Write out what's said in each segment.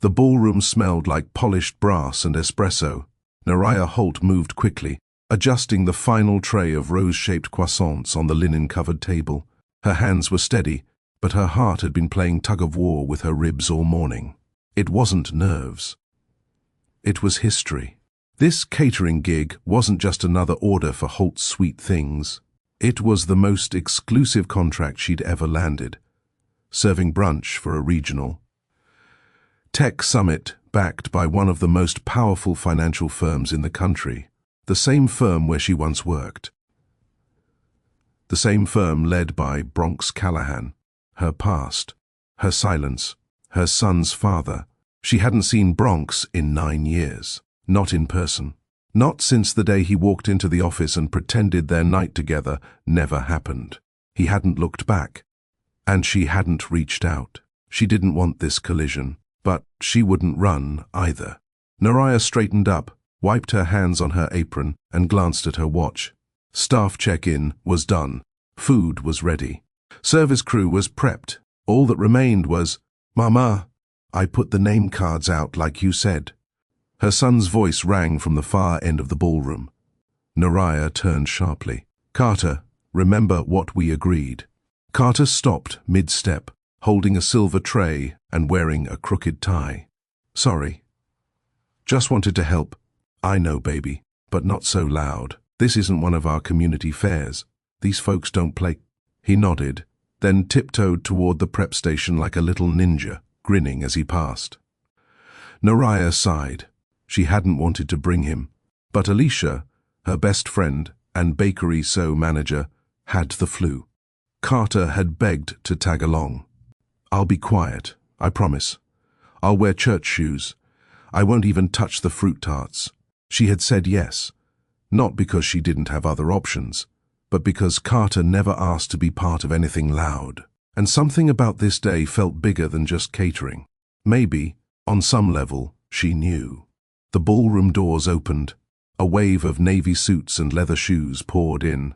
The ballroom smelled like polished brass and espresso. Naraya Holt moved quickly, adjusting the final tray of rose-shaped croissants on the linen-covered table. Her hands were steady, but her heart had been playing tug-of-war with her ribs all morning. It wasn't nerves. It was history. This catering gig wasn't just another order for Holt's sweet things. It was the most exclusive contract she'd ever landed, serving brunch for a regional tech summit backed by one of the most powerful financial firms in the country, the same firm where she once worked. The same firm led by Bronx Callahan. Her past, her silence, her son's father. She hadn't seen Bronx in 9 years. Not in person. Not since the day he walked into the office and pretended their night together never happened. He hadn't looked back. And she hadn't reached out. She didn't want this collision, but she wouldn't run either. Naraya straightened up, wiped her hands on her apron, and glanced at her watch. Staff check-in was done. Food was ready. Service crew was prepped. All that remained was, "Mama, I put the name cards out like you said." Her son's voice rang from the far end of the ballroom. Naraya turned sharply. "Carter, remember what we agreed." Carter stopped mid-step, holding a silver tray and wearing a crooked tie. "Sorry. Just wanted to help. I know, baby, but not so loud. This isn't one of our community fairs. These folks don't play." He nodded, then tiptoed toward the prep station like a little ninja, grinning as he passed. Naraya sighed. She hadn't wanted to bring him, but Alicia, her best friend and bakery manager, had the flu. Carter had begged to tag along. "I'll be quiet, I promise. I'll wear church shoes. I won't even touch the fruit tarts." She had said yes, not because she didn't have other options, but because Carter never asked to be part of anything loud. And something about this day felt bigger than just catering. Maybe, on some level, she knew. The ballroom doors opened. A wave of navy suits and leather shoes poured in.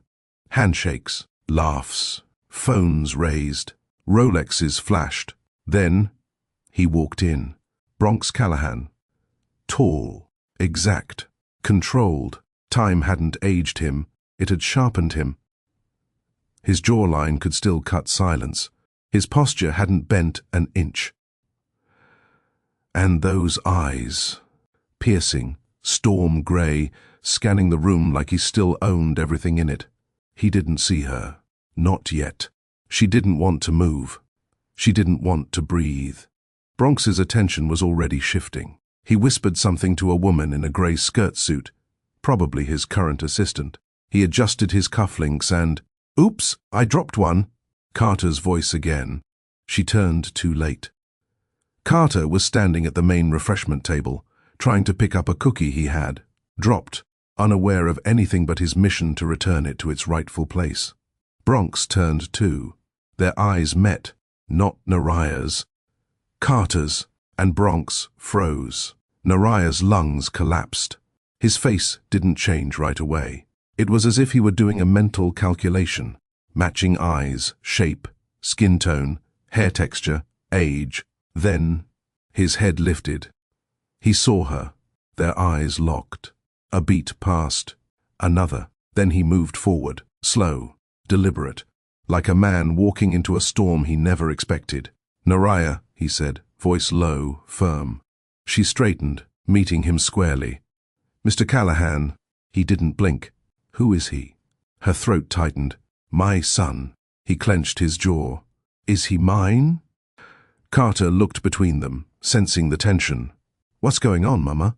Handshakes, laughs, phones raised, Rolexes flashed. Then, he walked in. Bronx Callahan. Tall, exact, controlled. Time hadn't aged him, it had sharpened him. His jawline could still cut silence. His posture hadn't bent an inch. And those eyes, piercing, storm grey, scanning the room like he still owned everything in it. He didn't see her. Not yet. She didn't want to move. She didn't want to breathe. Bronx's attention was already shifting. He whispered something to a woman in a grey skirt suit, probably his current assistant. He adjusted his cufflinks and, "Oops, I dropped one." Carter's voice again. She turned too late. Carter was standing at the main refreshment table, trying to pick up a cookie he had, dropped, unaware of anything but his mission to return it to its rightful place. Bronx turned too. Their eyes met, not Naraya's. Carter's, and Bronx froze. Naraya's lungs collapsed. His face didn't change right away. It was as if he were doing a mental calculation, matching eyes, shape, skin tone, hair texture, age. Then, his head lifted. He saw her, their eyes locked. A beat passed, another. Then he moved forward, slow, deliberate, like a man walking into a storm he never expected. "Naraya," he said, voice low, firm. She straightened, meeting him squarely. "Mr. Callahan." He didn't blink. "Who is he?" Her throat tightened. "My son." He clenched his jaw. "Is he mine?" Carter looked between them, sensing the tension. "What's going on, Mama?"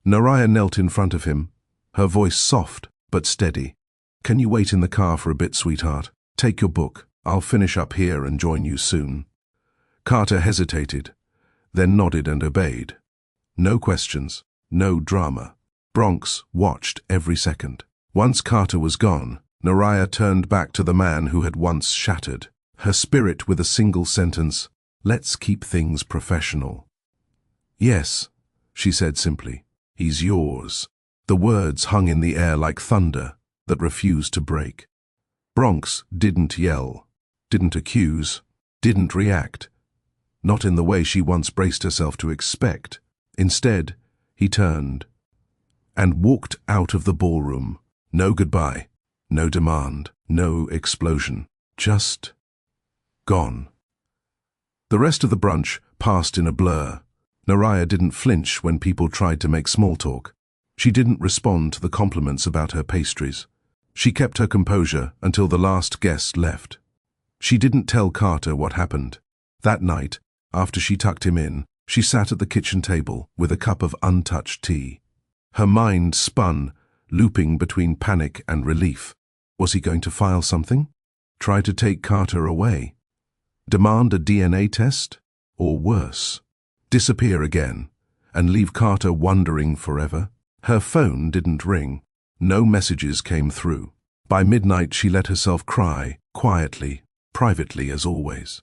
Naraya knelt in front of him, her voice soft but steady. "Can you wait in the car for a bit, sweetheart? Take your book. I'll finish up here and join you soon." Carter hesitated, then nodded and obeyed. No questions, no drama. Bronx watched every second. Once Carter was gone, Naraya turned back to the man who had once shattered, her spirit with a single sentence, "Let's keep things professional." "Yes," she said simply. "He's yours." The words hung in the air like thunder that refused to break. Bronx didn't yell, didn't accuse, didn't react. not in the way she once braced herself to expect. Instead, he turned and walked out of the ballroom. No goodbye, no demand, no explosion. Just gone. The rest of the brunch passed in a blur. Naraya didn't flinch when people tried to make small talk. She didn't respond to the compliments about her pastries. She kept her composure until the last guest left. She didn't tell Carter what happened. That night, after she tucked him in, she sat at the kitchen table with a cup of untouched tea. Her mind spun, looping between panic and relief. Was he going to file something? Try to take Carter away? Demand a DNA test? Or worse, disappear again and leave Carter wondering forever? Her phone didn't ring. No messages came through. By midnight, she let herself cry, quietly, privately as always.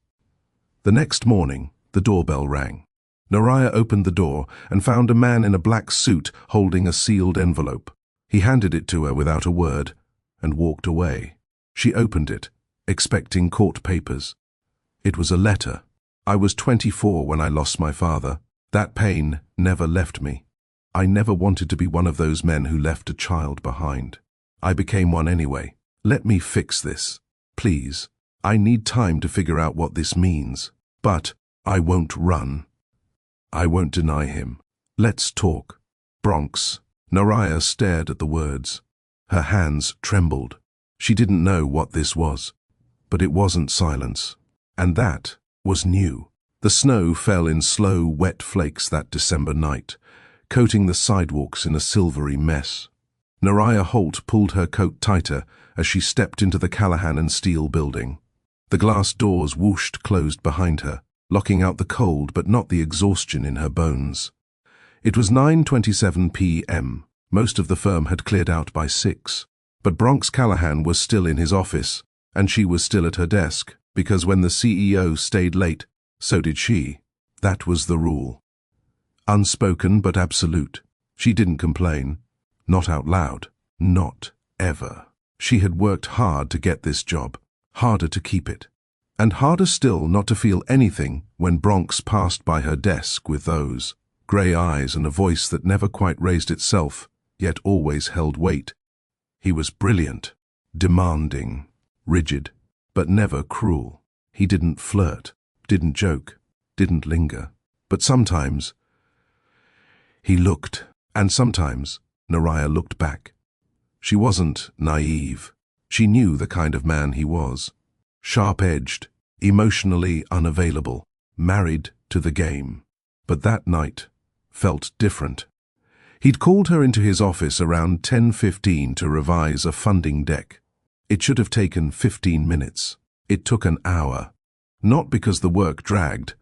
The next morning, the doorbell rang. Naraya opened the door and found a man in a black suit holding a sealed envelope. He handed it to her without a word and walked away. She opened it, expecting court papers. It was a letter. I was 24 when I lost my father. That pain never left me. I never wanted to be one of those men who left a child behind. I became one anyway. Let me fix this. Please. I need time to figure out what this means. But I won't run. I won't deny him. Let's talk. Bronx. Naraya stared at the words. Her hands trembled. She didn't know what this was. But it wasn't silence. And that was new. The snow fell in slow, wet flakes that December night, coating the sidewalks in a silvery mess. Naraya Holt pulled her coat tighter as she stepped into the Callahan and Steele building. The glass doors whooshed closed behind her, locking out the cold but not the exhaustion in her bones. It was 9:27 p.m. Most of the firm had cleared out by 6. But Bronx Callahan was still in his office, and she was still at her desk, because when the CEO stayed late, so did she. That was the rule. Unspoken but absolute. She didn't complain. Not out loud. Not ever. She had worked hard to get this job. Harder to keep it. And harder still not to feel anything when Bronx passed by her desk with those grey eyes and a voice that never quite raised itself, yet always held weight. He was brilliant, demanding, rigid, but never cruel. He didn't flirt, didn't joke, didn't linger. But sometimes he looked, and sometimes Naraya looked back. She wasn't naive. She knew the kind of man he was. Sharp-edged, emotionally unavailable, married to the game. But that night felt different. He'd called her into his office around 10:15 to revise a funding deck. It should have taken 15 minutes. It took an hour. Not because the work dragged,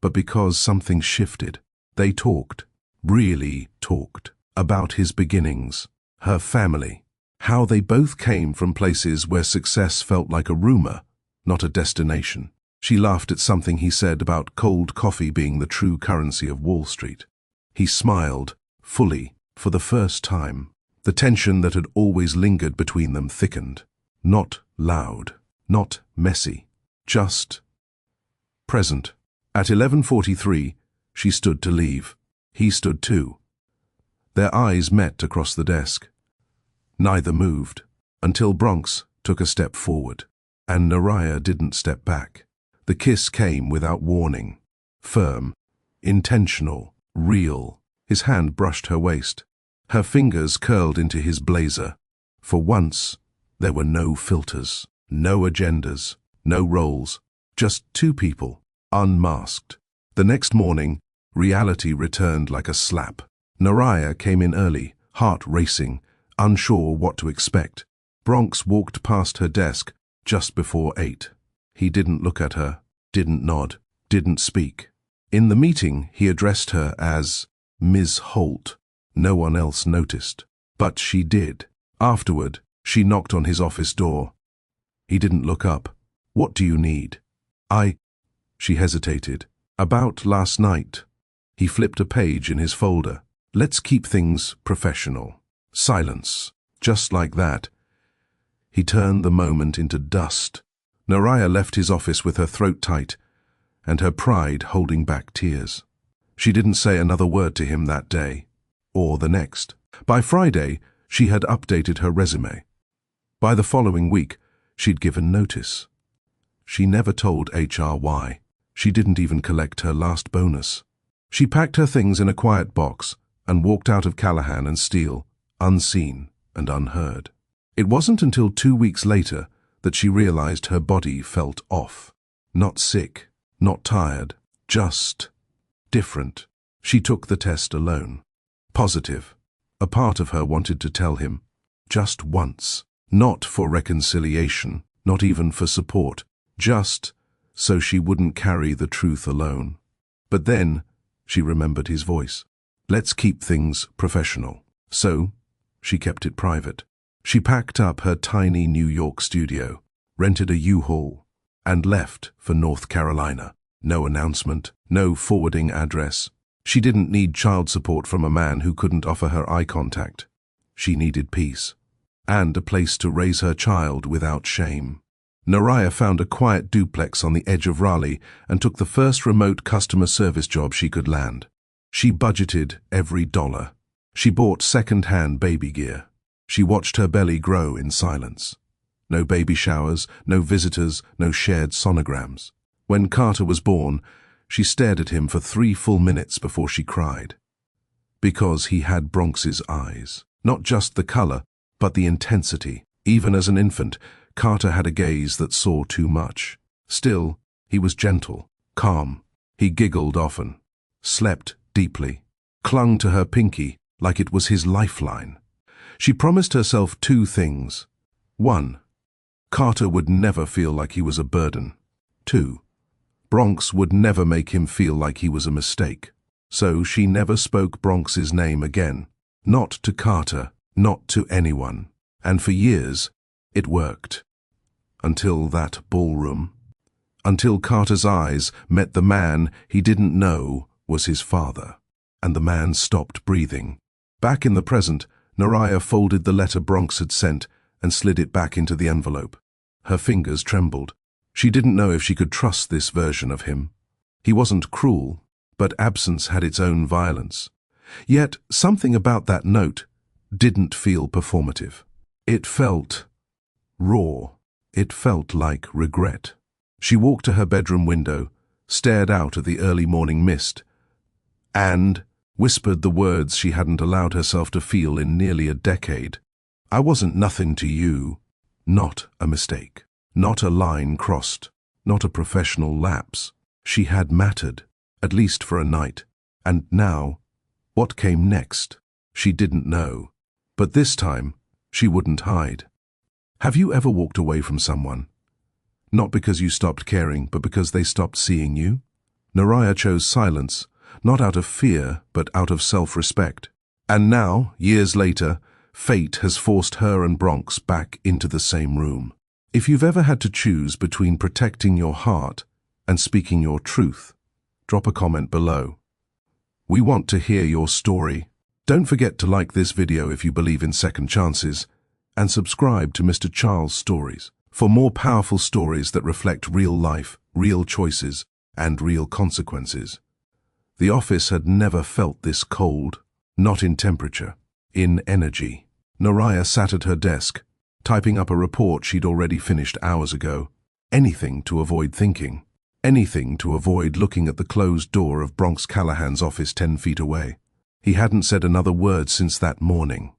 but because something shifted. They talked, really talked, about his beginnings, her family, how they both came from places where success felt like a rumor, not a destination. She laughed at something he said about cold coffee being the true currency of Wall Street. He smiled, fully, for the first time. The tension that had always lingered between them thickened. Not loud, not messy, just present. At 11:43, she stood to leave. He stood too. Their eyes met across the desk. Neither moved, until Bronx took a step forward, and Naraya didn't step back. The kiss came without warning, firm, intentional, real. His hand brushed her waist. Her fingers curled into his blazer. For once, there were no filters, no agendas, no roles, just two people, unmasked. The next morning, reality returned like a slap. Naraya came in early, heart racing, unsure what to expect. Bronx walked past her desk just before 8. He didn't look at her, didn't nod, didn't speak. In the meeting, he addressed her as Ms. Holt. No one else noticed, but she did. Afterward, she knocked on his office door. He didn't look up. What do you need? She hesitated. About last night. He flipped a page in his folder. Let's keep things professional. Silence. Just like that. He turned the moment into dust. Naraya left his office with her throat tight, and her pride holding back tears. She didn't say another word to him that day, or the next. By Friday, she had updated her resume. By the following week, she'd given notice. She never told HR why. She didn't even collect her last bonus. She packed her things in a quiet box and walked out of Callahan and Steele, unseen and unheard. It wasn't until 2 weeks later that she realized her body felt off. Not sick, not tired, just different. She took the test alone. Positive. A part of her wanted to tell him, just once. Not for reconciliation, not even for support, just so she wouldn't carry the truth alone. But then she remembered his voice. Let's keep things professional. So she kept it private. She packed up her tiny New York studio, rented a U-Haul, and left for North Carolina. No announcement, no forwarding address. She didn't need child support from a man who couldn't offer her eye contact. She needed peace, and a place to raise her child without shame. Naraya found a quiet duplex on the edge of Raleigh and took the first remote customer service job she could land. She budgeted every dollar. She bought second-hand baby gear. She watched her belly grow in silence. No baby showers, no visitors, no shared sonograms. When Carter was born, she stared at him for 3 full minutes before she cried. Because he had Bronx's eyes. Not just the color, but the intensity. Even as an infant, Carter had a gaze that saw too much. Still, he was gentle, calm. He giggled often, slept deeply, clung to her pinky like it was his lifeline. She promised herself 2 things. 1, Carter would never feel like he was a burden. 2, Bronx would never make him feel like he was a mistake. So she never spoke Bronx's name again. Not to Carter, not to anyone. And for years, it worked. Until that ballroom. Until Carter's eyes met the man he didn't know was his father. And the man stopped breathing. Back in the present, Naraya folded the letter Bronx had sent and slid it back into the envelope. Her fingers trembled. She didn't know if she could trust this version of him. He wasn't cruel, but absence had its own violence. Yet something about that note didn't feel performative. It felt raw. It felt like regret. She walked to her bedroom window, stared out at the early morning mist, and whispered the words she hadn't allowed herself to feel in nearly a decade. I wasn't nothing to you. Not a mistake. Not a line crossed. Not a professional lapse. She had mattered, at least for a night. And now, what came next? She didn't know. But this time, she wouldn't hide. Have you ever walked away from someone? Not because you stopped caring, but because they stopped seeing you? Naraya chose silence, not out of fear, but out of self-respect. And now, years later, fate has forced her and Bronx back into the same room. If you've ever had to choose between protecting your heart and speaking your truth, drop a comment below. We want to hear your story. Don't forget to like this video if you believe in second chances, and subscribe to Mr. Charles Stories for more powerful stories that reflect real life, real choices, and real consequences. The office had never felt this cold, not in temperature, in energy. Naraya sat at her desk, typing up a report she'd already finished hours ago. Anything to avoid thinking. Anything to avoid looking at the closed door of Bronx Callahan's office 10 feet away. He hadn't said another word since that morning.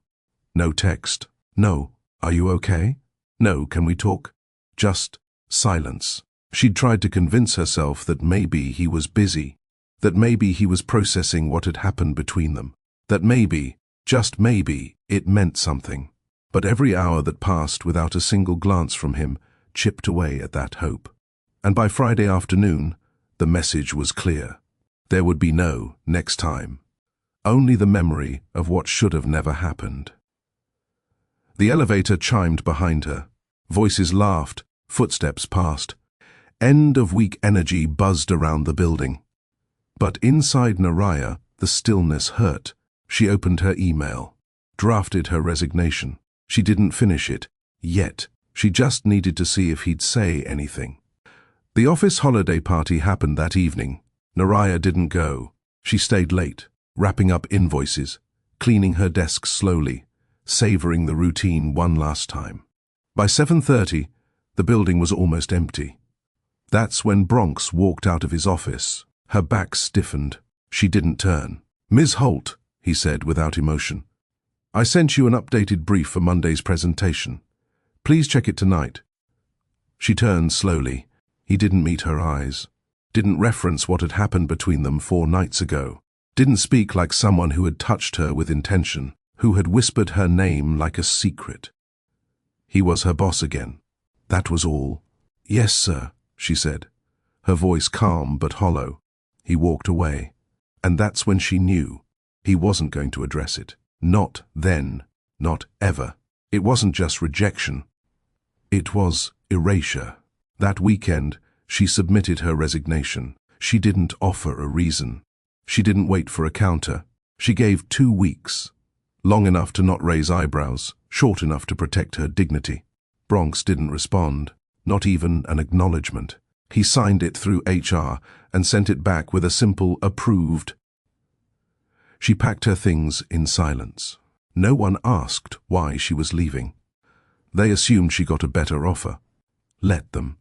No text. No, are you okay? No, can we talk? Just silence. She'd tried to convince herself that maybe he was busy, that maybe he was processing what had happened between them, that maybe, just maybe, it meant something. But every hour that passed without a single glance from him chipped away at that hope. And by Friday afternoon, the message was clear. There would be no next time. Only the memory of what should have never happened. The elevator chimed behind her. Voices laughed, footsteps passed. End-of-week energy buzzed around the building. But inside Naraya, the stillness hurt. She opened her email, drafted her resignation. She didn't finish it, yet. She just needed to see if he'd say anything. The office holiday party happened that evening. Naraya didn't go. She stayed late, wrapping up invoices, cleaning her desk slowly, savoring the routine one last time. By 7:30, the building was almost empty. That's when Bronx walked out of his office. Her back stiffened. She didn't turn. "Ms. Holt," he said without emotion, "I sent you an updated brief for Monday's presentation. Please check it tonight." She turned slowly. He didn't meet her eyes, didn't reference what had happened between them 4 nights ago, didn't speak like someone who had touched her with intention, who had whispered her name like a secret. He was her boss again. That was all. "Yes, sir," she said, her voice calm but hollow. He walked away, and that's when she knew he wasn't going to address it. Not then, not ever. It wasn't just rejection. It was erasure. That weekend, she submitted her resignation. She didn't offer a reason. She didn't wait for a counter. She gave 2 weeks. Long enough to not raise eyebrows, short enough to protect her dignity. Bronx didn't respond, not even an acknowledgement. He signed it through HR and sent it back with a simple "approved." She packed her things in silence. No one asked why she was leaving. They assumed she got a better offer. Let them.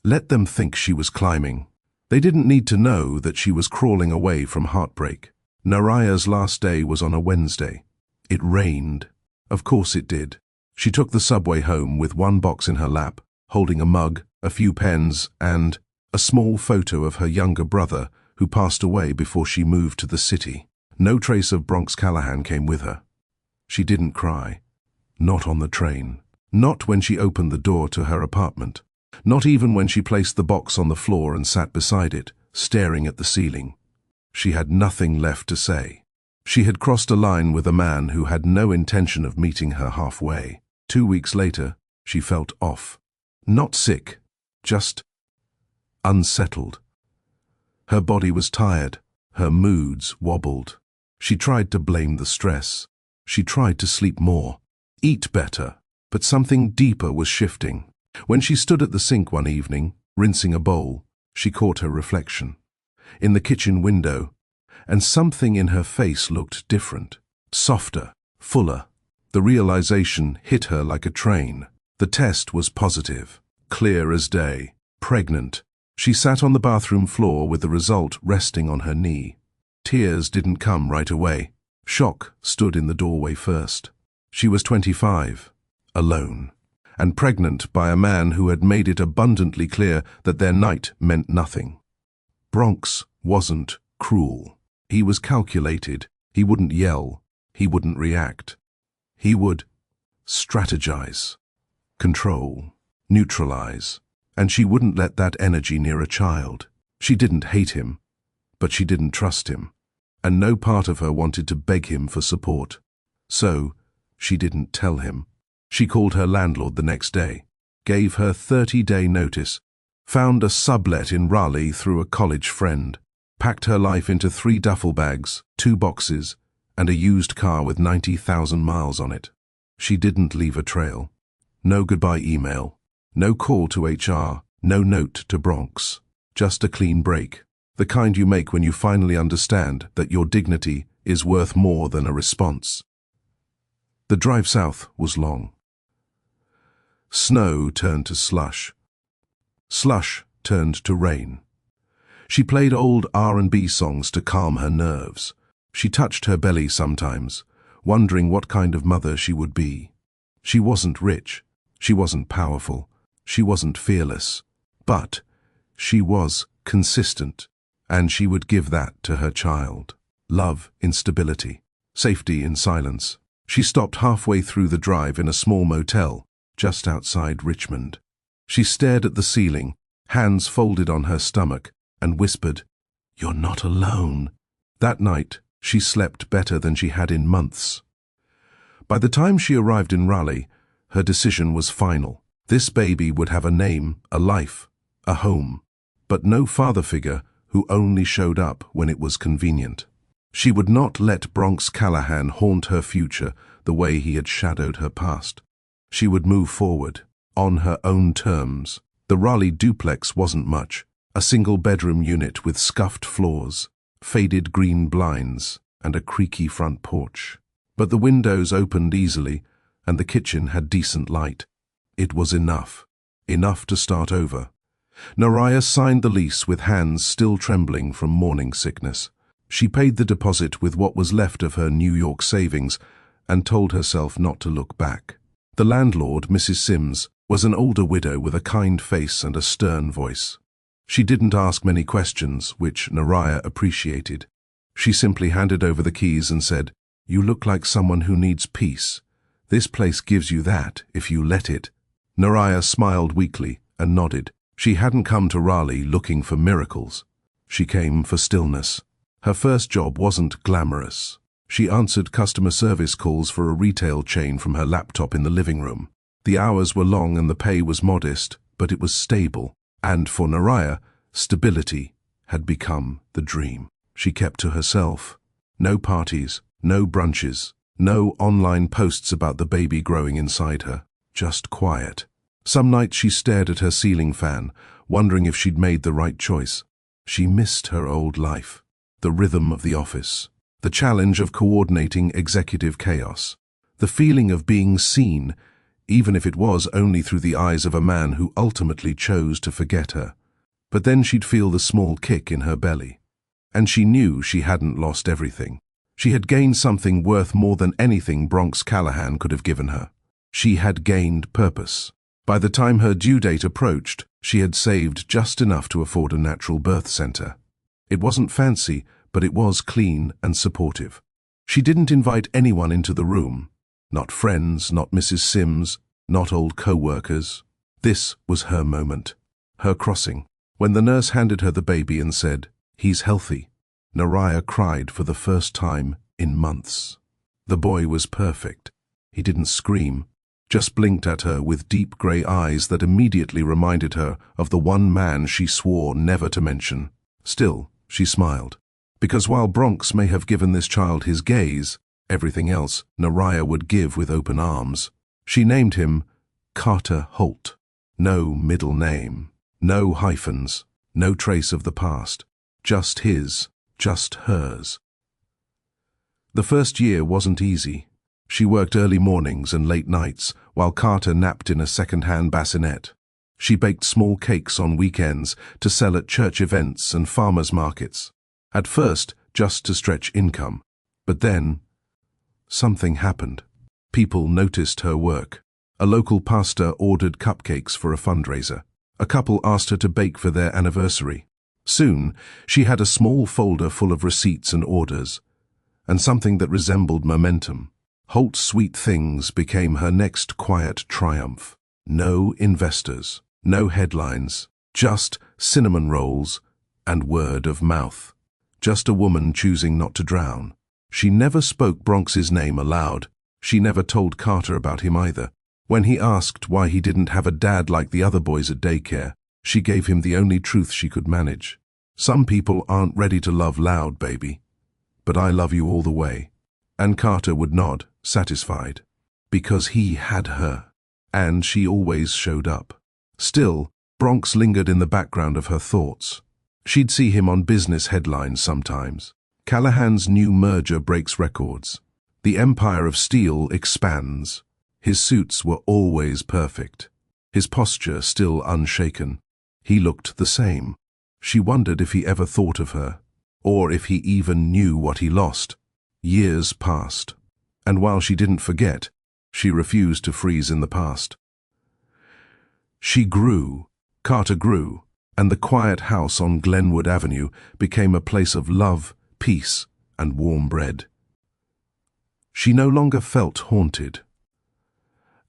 Let them think she was climbing. They didn't need to know that she was crawling away from heartbreak. Naraya's last day was on a Wednesday. It rained. Of course it did. She took the subway home with 1 box in her lap, holding a mug, a few pens, and a small photo of her younger brother who passed away before she moved to the city. No trace of Bronx Callahan came with her. She didn't cry. Not on the train. Not when she opened the door to her apartment. Not even when she placed the box on the floor and sat beside it, staring at the ceiling. She had nothing left to say. She had crossed a line with a man who had no intention of meeting her halfway. 2 weeks later, she felt off. Not sick, just unsettled. Her body was tired. Her moods wobbled. She tried to blame the stress. She tried to sleep more, eat better, but something deeper was shifting. When she stood at the sink one evening, rinsing a bowl, she caught her reflection in the kitchen window, and something in her face looked different, softer, fuller. The realization hit her like a train. The test was positive, clear as day, pregnant. She sat on the bathroom floor with the result resting on her knee. Tears didn't come right away. Shock stood in the doorway first. She was 25, alone, and pregnant by a man who had made it abundantly clear that their night meant nothing. Bronx wasn't cruel. He was calculated. He wouldn't yell. He wouldn't react. He would strategize, control, neutralize, and she wouldn't let that energy near a child. She didn't hate him, but she didn't trust him, and no part of her wanted to beg him for support. So, she didn't tell him. She called her landlord the next day, gave her 30-day notice, found a sublet in Raleigh through a college friend, packed her life into 3 duffel bags, 2 boxes, and a used car with 90,000 miles on it. She didn't leave a trail. No goodbye email, no call to HR, no note to Bronx. Just a clean break, the kind you make when you finally understand that your dignity is worth more than a response. The drive south was long. Snow turned to slush. Slush turned to rain. She played old R&B songs to calm her nerves. She touched her belly sometimes, wondering what kind of mother she would be. She wasn't rich. She wasn't powerful. She wasn't fearless. But she was consistent, and she would give that to her child. Love in stability, safety in silence. She stopped halfway through the drive in a small motel just outside Richmond. She stared at the ceiling, hands folded on her stomach, and whispered, "You're not alone." That night, she slept better than she had in months. By the time she arrived in Raleigh, her decision was final. This baby would have a name, a life, a home, but no father figure who only showed up when it was convenient. She would not let Bronx Callahan haunt her future the way he had shadowed her past. She would move forward, on her own terms, The Raleigh duplex wasn't much, a single-bedroom unit with scuffed floors, faded green blinds, and a creaky front porch. But the windows opened easily, and the kitchen had decent light. It was enough to start over. Naraya signed the lease with hands still trembling from morning sickness. She paid the deposit with what was left of her New York savings and told herself not to look back. The landlord, Mrs. Sims, was an older widow with a kind face and a stern voice. She didn't ask many questions, which Naraya appreciated. She simply handed over the keys and said, "You look like someone who needs peace. This place gives you that, if you let it." Naraya smiled weakly and nodded. She hadn't come to Raleigh looking for miracles. She came for stillness. Her first job wasn't glamorous. She answered customer service calls for a retail chain from her laptop in the living room. The hours were long and the pay was modest, but it was stable. And for Naraya, stability had become the dream. She kept to herself. No parties, no brunches, no online posts about the baby growing inside her. Just quiet. Some nights she stared at her ceiling fan, wondering if she'd made the right choice. She missed her old life, the rhythm of the office, the challenge of coordinating executive chaos, the feeling of being seen, even if it was only through the eyes of a man who ultimately chose to forget her. But then she'd feel the small kick in her belly. And she knew she hadn't lost everything. She had gained something worth more than anything Bronx Callahan could have given her. She had gained purpose. By the time her due date approached, she had saved just enough to afford a natural birth center. It wasn't fancy, but it was clean and supportive. She didn't invite anyone into the room. Not friends, not Mrs. Sims, not old co-workers. This was her moment, her crossing. When the nurse handed her the baby and said, "He's healthy," Naraya cried for the first time in months. The boy was perfect. He didn't scream, just blinked at her with deep grey eyes that immediately reminded her of the one man she swore never to mention. Still, she smiled, because while Bronx may have given this child his gaze, everything else Naraya would give with open arms. She named him Carter Holt. No middle name, no hyphens, no trace of the past. Just his, just hers. The first year wasn't easy. She worked early mornings and late nights, while Carter napped in a second-hand bassinet. She baked small cakes on weekends to sell at church events and farmers' markets. At first, just to stretch income. But then, something happened. People noticed her work. A local pastor ordered cupcakes for a fundraiser. A couple asked her to bake for their anniversary. Soon, she had a small folder full of receipts and orders, and something that resembled momentum. Holt's Sweet Things became her next quiet triumph. No investors, no headlines, just cinnamon rolls and word of mouth. Just a woman choosing not to drown. She never spoke Bronx's name aloud. She never told Carter about him either. When he asked why he didn't have a dad like the other boys at daycare, she gave him the only truth she could manage. "Some people aren't ready to love loud, baby, but I love you all the way." And Carter would nod, satisfied, because he had her, and she always showed up. Still, Bronx lingered in the background of her thoughts. She'd see him on business headlines sometimes. Callahan's new merger breaks records. The empire of steel expands. His suits were always perfect. His posture still unshaken. He looked the same. She wondered if he ever thought of her, or if he even knew what he lost. Years passed, and while she didn't forget, she refused to freeze in the past. She grew, Carter grew, and the quiet house on Glenwood Avenue became a place of love, peace, and warm bread. She no longer felt haunted.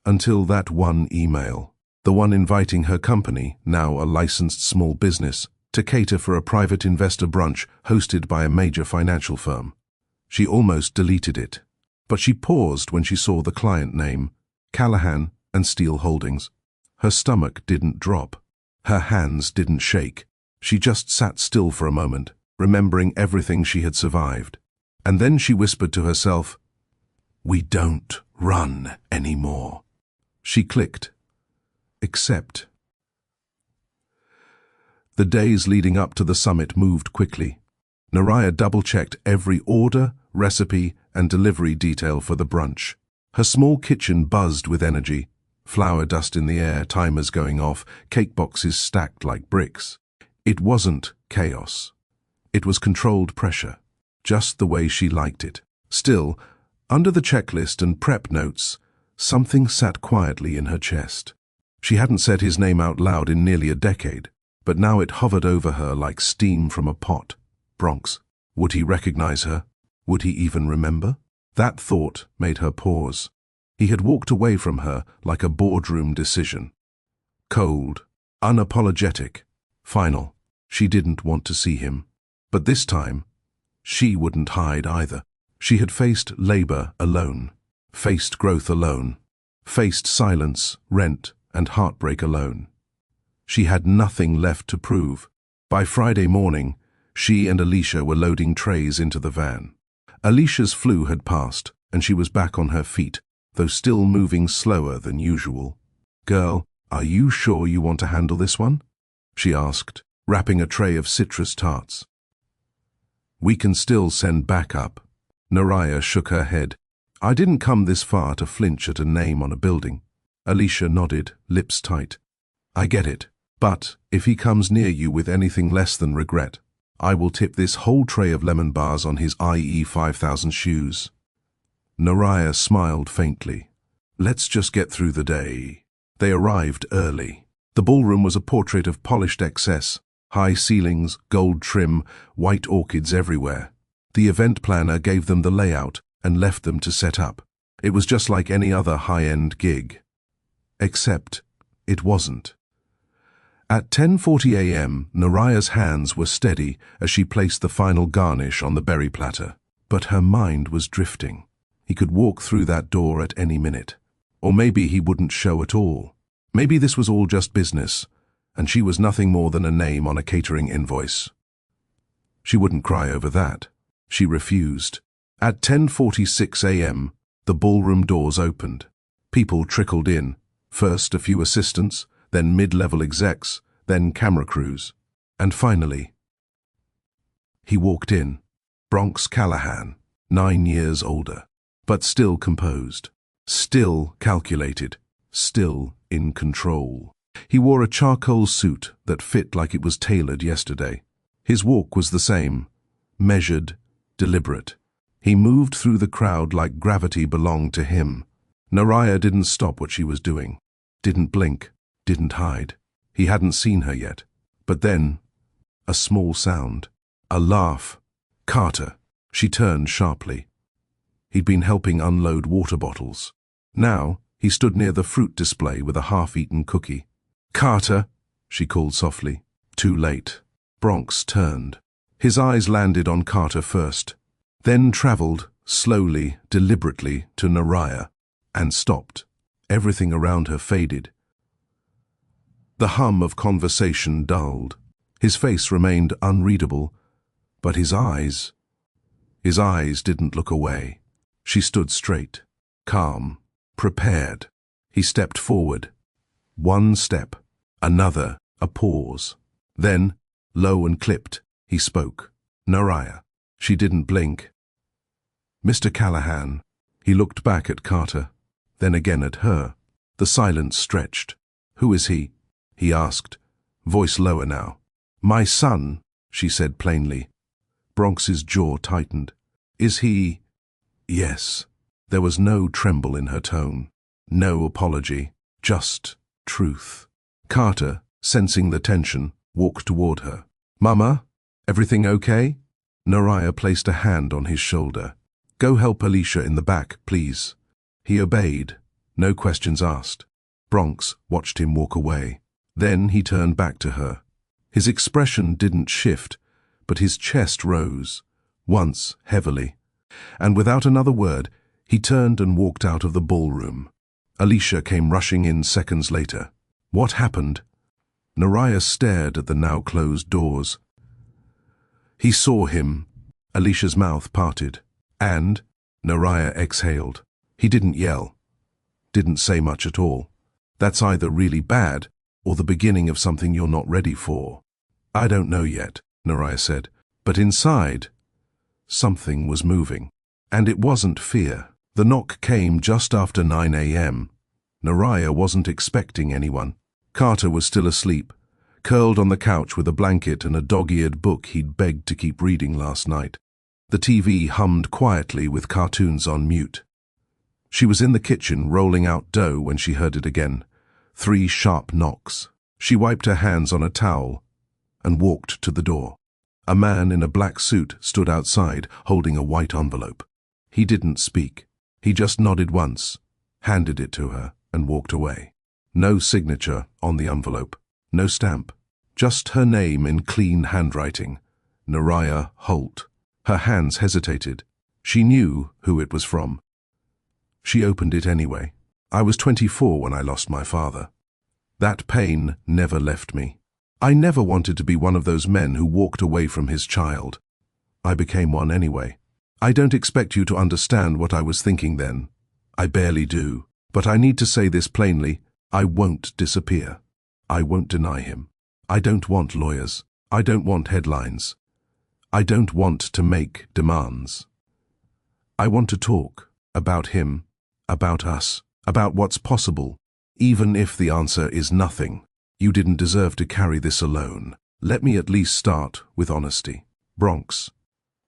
Until that one email, the one inviting her company, now a licensed small business, to cater for a private investor brunch hosted by a major financial firm. She almost deleted it, but she paused when she saw the client name, Callahan and Steel Holdings. Her stomach didn't drop. Her hands didn't shake. She just sat still for a moment, remembering everything she had survived. And then she whispered to herself, "We don't run anymore." She clicked. Except The days leading up to the summit moved quickly. Naraya double-checked every order, recipe, and delivery detail for the brunch. Her small kitchen buzzed with energy. Flour dust in the air, timers going off, cake boxes stacked like bricks. It wasn't chaos. It was controlled pressure, just the way she liked it. Still, under the checklist and prep notes, something sat quietly in her chest. She hadn't said his name out loud in nearly a decade, but now it hovered over her like steam from a pot. Bronx. Would he recognize her? Would he even remember? That thought made her pause. He had walked away from her like a boardroom decision. Cold, unapologetic, final. She didn't want to see him. But this time, she wouldn't hide either. She had faced labor alone, faced growth alone, faced silence, rent, and heartbreak alone. She had nothing left to prove. By Friday morning, she and Alicia were loading trays into the van. Alicia's flu had passed, and she was back on her feet, though still moving slower than usual. "Girl, are you sure you want to handle this one?" she asked, wrapping a tray of citrus tarts. "We can still send backup." Naraya shook her head. "I didn't come this far to flinch at a name on a building." Alicia nodded, lips tight. "I get it, but if he comes near you with anything less than regret, I will tip this whole tray of lemon bars on his IE 5000 shoes." Naraya smiled faintly. "Let's just get through the day." They arrived early. The ballroom was a portrait of polished excess, high ceilings, gold trim, white orchids everywhere. The event planner gave them the layout and left them to set up. It was just like any other high-end gig. Except it wasn't. At 10:40 a.m., Naraya's hands were steady as she placed the final garnish on the berry platter. But her mind was drifting. He could walk through that door at any minute. Or maybe he wouldn't show at all. Maybe this was all just business, and she was nothing more than a name on a catering invoice. She wouldn't cry over that. She refused. At 10:46 a.m., the ballroom doors opened. People trickled in. First a few assistants, then mid-level execs, then camera crews. And finally, he walked in. Bronx Callahan, 9 years older, but still composed, still calculated, still in control. He wore a charcoal suit that fit like it was tailored yesterday. His walk was the same, measured, deliberate. He moved through the crowd like gravity belonged to him. Naraya didn't stop what she was doing, didn't blink, didn't hide. He hadn't seen her yet. But then, a small sound, a laugh. "Carter." She turned sharply. He'd been helping unload water bottles. Now, he stood near the fruit display with a half-eaten cookie. "Carter," she called softly. Too late. Bronx turned. His eyes landed on Carter first, then traveled, slowly, deliberately, to Naraya, and stopped. Everything around her faded. The hum of conversation dulled. His face remained unreadable, but his eyes didn't look away. She stood straight, calm, prepared. He stepped forward. One step, another, a pause. Then, low and clipped, he spoke. "Naraya." She didn't blink. "Mr. Callahan." He looked back at Carter, then again at her. The silence stretched. "Who is he?" he asked, voice lower now. "My son," she said plainly. Bronx's jaw tightened. "Is he?" "Yes." There was no tremble in her tone, no apology, just truth. Carter, sensing the tension, walked toward her. "Mama, everything okay?" Naraya placed a hand on his shoulder. "Go help Alicia in the back, please." He obeyed, no questions asked. Bronx watched him walk away. Then he turned back to her. His expression didn't shift, but his chest rose, once heavily. And without another word, he turned and walked out of the ballroom. Alicia came rushing in seconds later. "What happened?" Naraya stared at the now closed doors. He saw him. Alicia's mouth parted. And Naraya exhaled. He didn't yell. Didn't say much at all. That's either really bad or the beginning of something you're not ready for. I don't know yet, Naraya said, but inside, something was moving. And it wasn't fear. The knock came just after 9 a.m. Naraya wasn't expecting anyone. Carter was still asleep, curled on the couch with a blanket and a dog-eared book he'd begged to keep reading last night. The TV hummed quietly with cartoons on mute. She was in the kitchen rolling out dough when she heard it again. 3 sharp knocks. She wiped her hands on a towel and walked to the door. A man in a black suit stood outside, holding a white envelope. He didn't speak. He just nodded once, handed it to her, and walked away. No signature on the envelope, no stamp, just her name in clean handwriting, Naraya Holt. Her hands hesitated. She knew who it was from. She opened it anyway. I was 24 when I lost my father. That pain never left me. I never wanted to be one of those men who walked away from his child. I became one anyway. I don't expect you to understand what I was thinking then. I barely do. But I need to say this plainly. I won't disappear. I won't deny him. I don't want lawyers. I don't want headlines. I don't want to make demands. I want to talk about him, about us, about what's possible, even if the answer is nothing. You didn't deserve to carry this alone. Let me at least start with honesty. Bronx.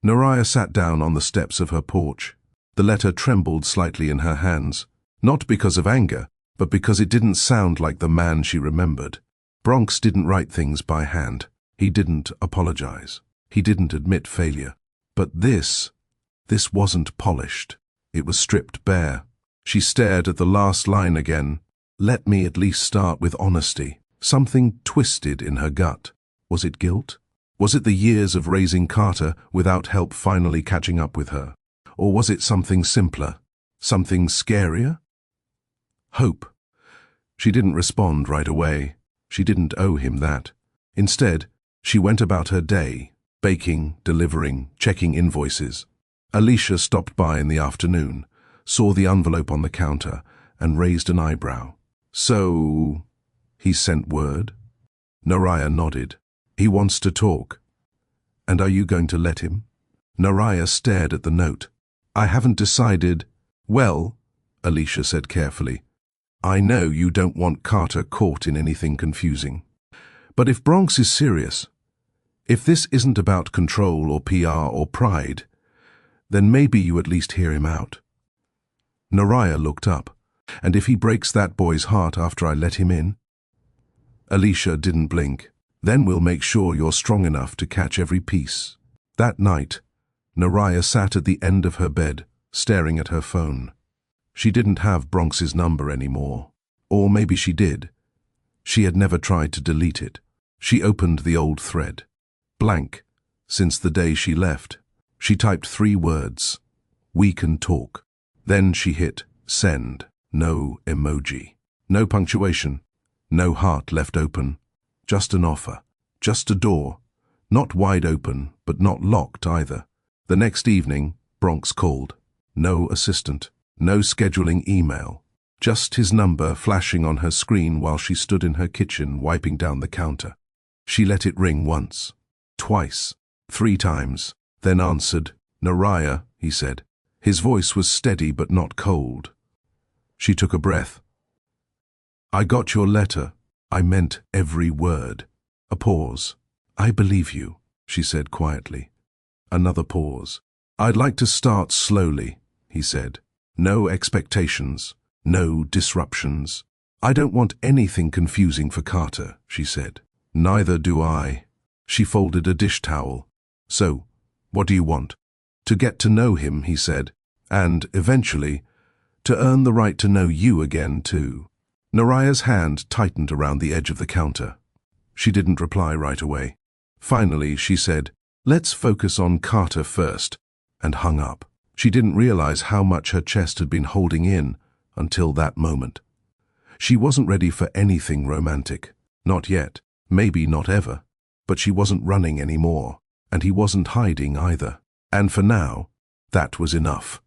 Naraya sat down on the steps of her porch. The letter trembled slightly in her hands, not because of anger, but because it didn't sound like the man she remembered. Bronx didn't write things by hand. He didn't apologize. He didn't admit failure. But this wasn't polished. It was stripped bare. She stared at the last line again. Let me at least start with honesty. Something twisted in her gut. Was it guilt? Was it the years of raising Carter without help finally catching up with her? Or was it something simpler? Something scarier? Hope. She didn't respond right away. She didn't owe him that. Instead, she went about her day, baking, delivering, checking invoices. Alicia stopped by in the afternoon, saw the envelope on the counter, and raised an eyebrow. So, he sent word? Naraya nodded. He wants to talk. And are you going to let him? Naraya stared at the note. I haven't decided. Well, Alicia said carefully, I know you don't want Carter caught in anything confusing. But if Bronx is serious, if this isn't about control or PR or pride, then maybe you at least hear him out. Naraya looked up. And if he breaks that boy's heart after I let him in? Alicia didn't blink. Then we'll make sure you're strong enough to catch every piece. That night, Naraya sat at the end of her bed, staring at her phone. She didn't have Bronx's number anymore. Or maybe she did. She had never tried to delete it. She opened the old thread. Blank, since the day she left. She typed 3 words. We can talk. Then she hit send. No emoji. No punctuation. No heart left open. Just an offer. Just a door. Not wide open, but not locked either. The next evening, Bronx called. No assistant. No scheduling email. Just his number flashing on her screen while she stood in her kitchen wiping down the counter. She let it ring once. Twice. 3 times. Then answered. Naraya, he said. His voice was steady but not cold. She took a breath. I got your letter. I meant every word. A pause. I believe you, she said quietly. Another pause. I'd like to start slowly, he said. No expectations. No disruptions. I don't want anything confusing for Carter, she said. Neither do I. She folded a dish towel. So, what do you want? To get to know him, he said, and, eventually, to earn the right to know you again, too. Naraya's hand tightened around the edge of the counter. She didn't reply right away. Finally, she said, let's focus on Carter first, and hung up. She didn't realize how much her chest had been holding in until that moment. She wasn't ready for anything romantic. Not yet, maybe not ever. But she wasn't running anymore, and he wasn't hiding either. And for now, that was enough.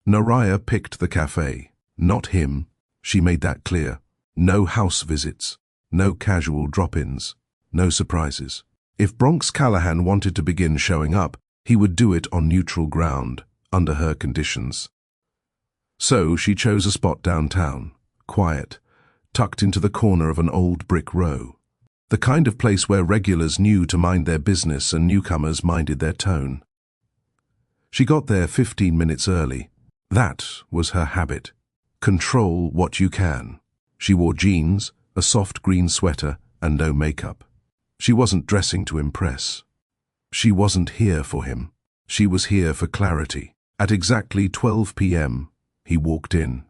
Naraya picked the cafe, not him. She made that clear. No house visits, no casual drop-ins. no surprises. If Bronx Callahan wanted to begin showing up, he would do it on neutral ground, under her conditions. So she chose a spot downtown, quiet, tucked into the corner of an old brick row. The kind of place where regulars knew to mind their business and newcomers minded their tone. She got there 15 minutes early. That was her habit. Control what you can. She wore jeans, a soft green sweater, and no makeup. She wasn't dressing to impress. She wasn't here for him. She was here for clarity. At exactly 12 p.m., he walked in.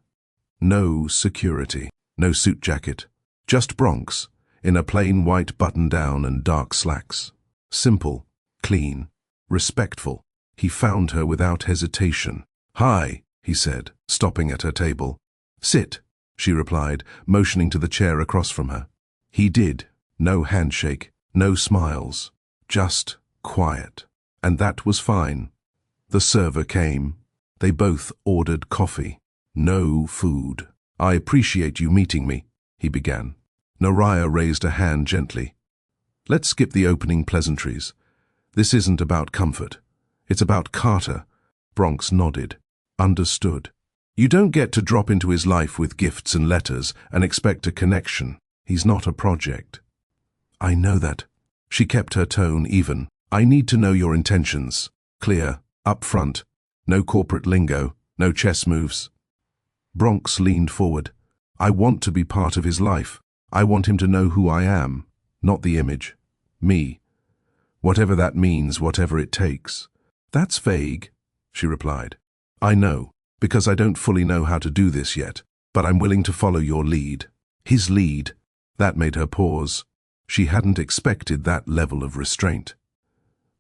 No security, no suit jacket, just Bronx, in a plain white button-down and dark slacks. Simple, clean, respectful. He found her without hesitation. "Hi," he said, stopping at her table. "Sit," she replied, motioning to the chair across from her. He did. No handshake, no smiles, just quiet. And that was fine. The server came. They both ordered coffee. No food. "I appreciate you meeting me," he began. Naraya raised a hand gently. "Let's skip the opening pleasantries. This isn't about comfort. It's about Carter." Bronx nodded. Understood. You don't get to drop into his life with gifts and letters and expect a connection. He's not a project. "I know that." She kept her tone even. "I need to know your intentions. Clear, upfront. No corporate lingo, no chess moves." Bronx leaned forward. "I want to be part of his life. I want him to know who I am, not the image. Me. Whatever that means, whatever it takes." "That's vague," she replied. "I know, because I don't fully know how to do this yet, but I'm willing to follow your lead." His lead. That made her pause. She hadn't expected that level of restraint.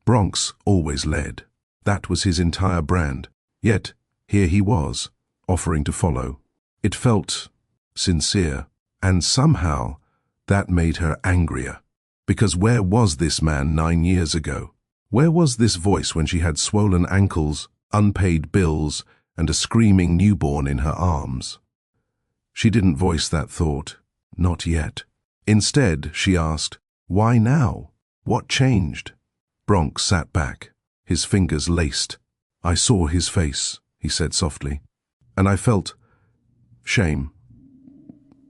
Bronx always led. That was his entire brand. Yet, here he was, offering to follow. It felt sincere, and somehow that made her angrier. Because where was this man 9 years ago? Where was this voice when she had swollen ankles, unpaid bills, and a screaming newborn in her arms? She didn't voice that thought. Not yet. Instead, she asked, "Why now? What changed?" Bronx sat back, his fingers laced. "I saw his face," he said softly, "and I felt shame.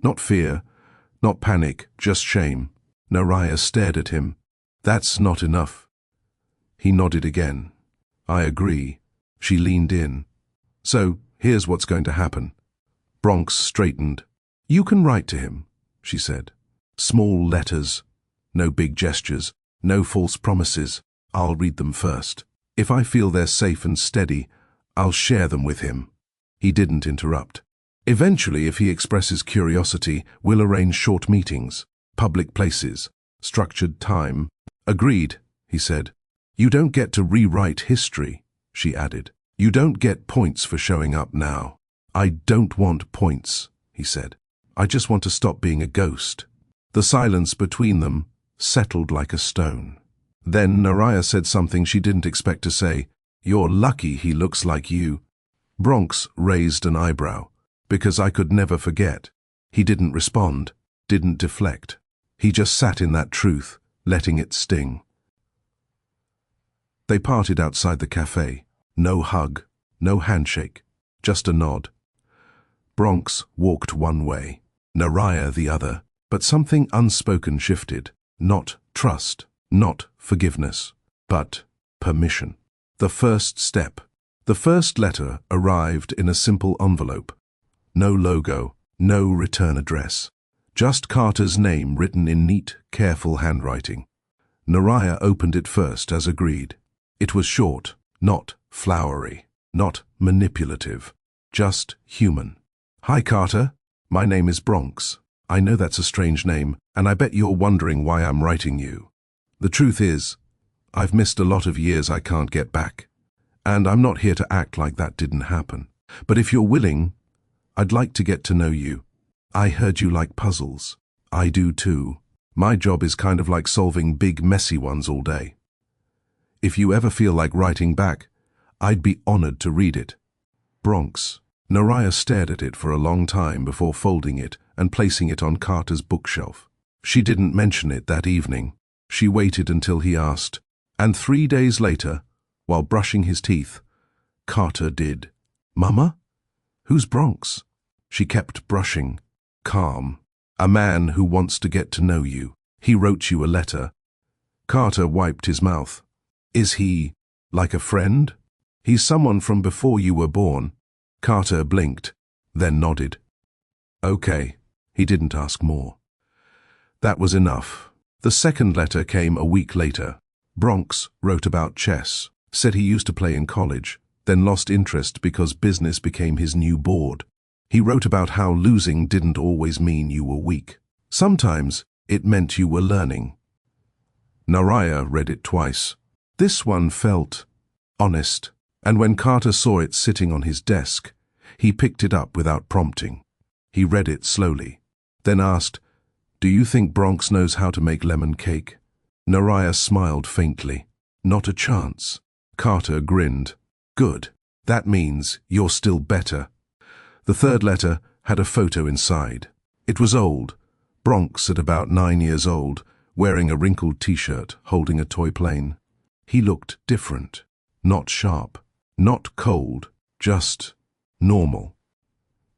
Not fear, not panic, just shame." Naraya stared at him. "That's not enough." He nodded again. "I agree." She leaned in. "So, here's what's going to happen." Bronx straightened. "You can write to him," she said. "Small letters. No big gestures. No false promises. I'll read them first. If I feel they're safe and steady, I'll share them with him." He didn't interrupt. "Eventually, if he expresses curiosity, we'll arrange short meetings, public places, structured time." "Agreed," he said. "You don't get to rewrite history," she added. "You don't get points for showing up now." "I don't want points," he said. "I just want to stop being a ghost." The silence between them settled like a stone. Then Naraya said something she didn't expect to say. "You're lucky he looks like you." Bronx raised an eyebrow. "Because I could never forget." He didn't respond, didn't deflect. He just sat in that truth, letting it sting. They parted outside the cafe. No hug, no handshake, just a nod. Bronx walked one way, Naraya the other, but something unspoken shifted. Not trust, not forgiveness, but permission. The first step. The first letter arrived in a simple envelope. No logo, no return address. Just Carter's name written in neat, careful handwriting. Naraya opened it first as agreed. It was short, not flowery, not manipulative, just human. "Hi, Carter. My name is Bronx. I know that's a strange name, and I bet you're wondering why I'm writing you. The truth is, I've missed a lot of years I can't get back. And I'm not here to act like that didn't happen. But if you're willing, I'd like to get to know you. I heard you like puzzles. I do too. My job is kind of like solving big, messy ones all day. If you ever feel like writing back, I'd be honored to read it." Bronx. Naraya stared at it for a long time before folding it and placing it on Carter's bookshelf. She didn't mention it that evening. She waited until he asked, and 3 days later, while brushing his teeth, Carter did. "Mama? Who's Bronx?" She kept brushing, calm. "A man who wants to get to know you. He wrote you a letter." Carter wiped his mouth. "Is he, like a friend?" "He's someone from before you were born." Carter blinked, then nodded. "Okay." He didn't ask more. That was enough. The second letter came a week later. Bronx wrote about chess, said he used to play in college, then lost interest because business became his new board. He wrote about how losing didn't always mean you were weak. Sometimes it meant you were learning. Naraya read it twice. This one felt honest, and when Carter saw it sitting on his desk, he picked it up without prompting. He read it slowly, then asked, "Do you think Bronx knows how to make lemon cake?" Naraya smiled faintly. "Not a chance." Carter grinned. "Good. That means you're still better." The third letter had a photo inside. It was old. Bronx at about 9 years old, wearing a wrinkled t-shirt, holding a toy plane. He looked different. Not sharp. Not cold. Just normal.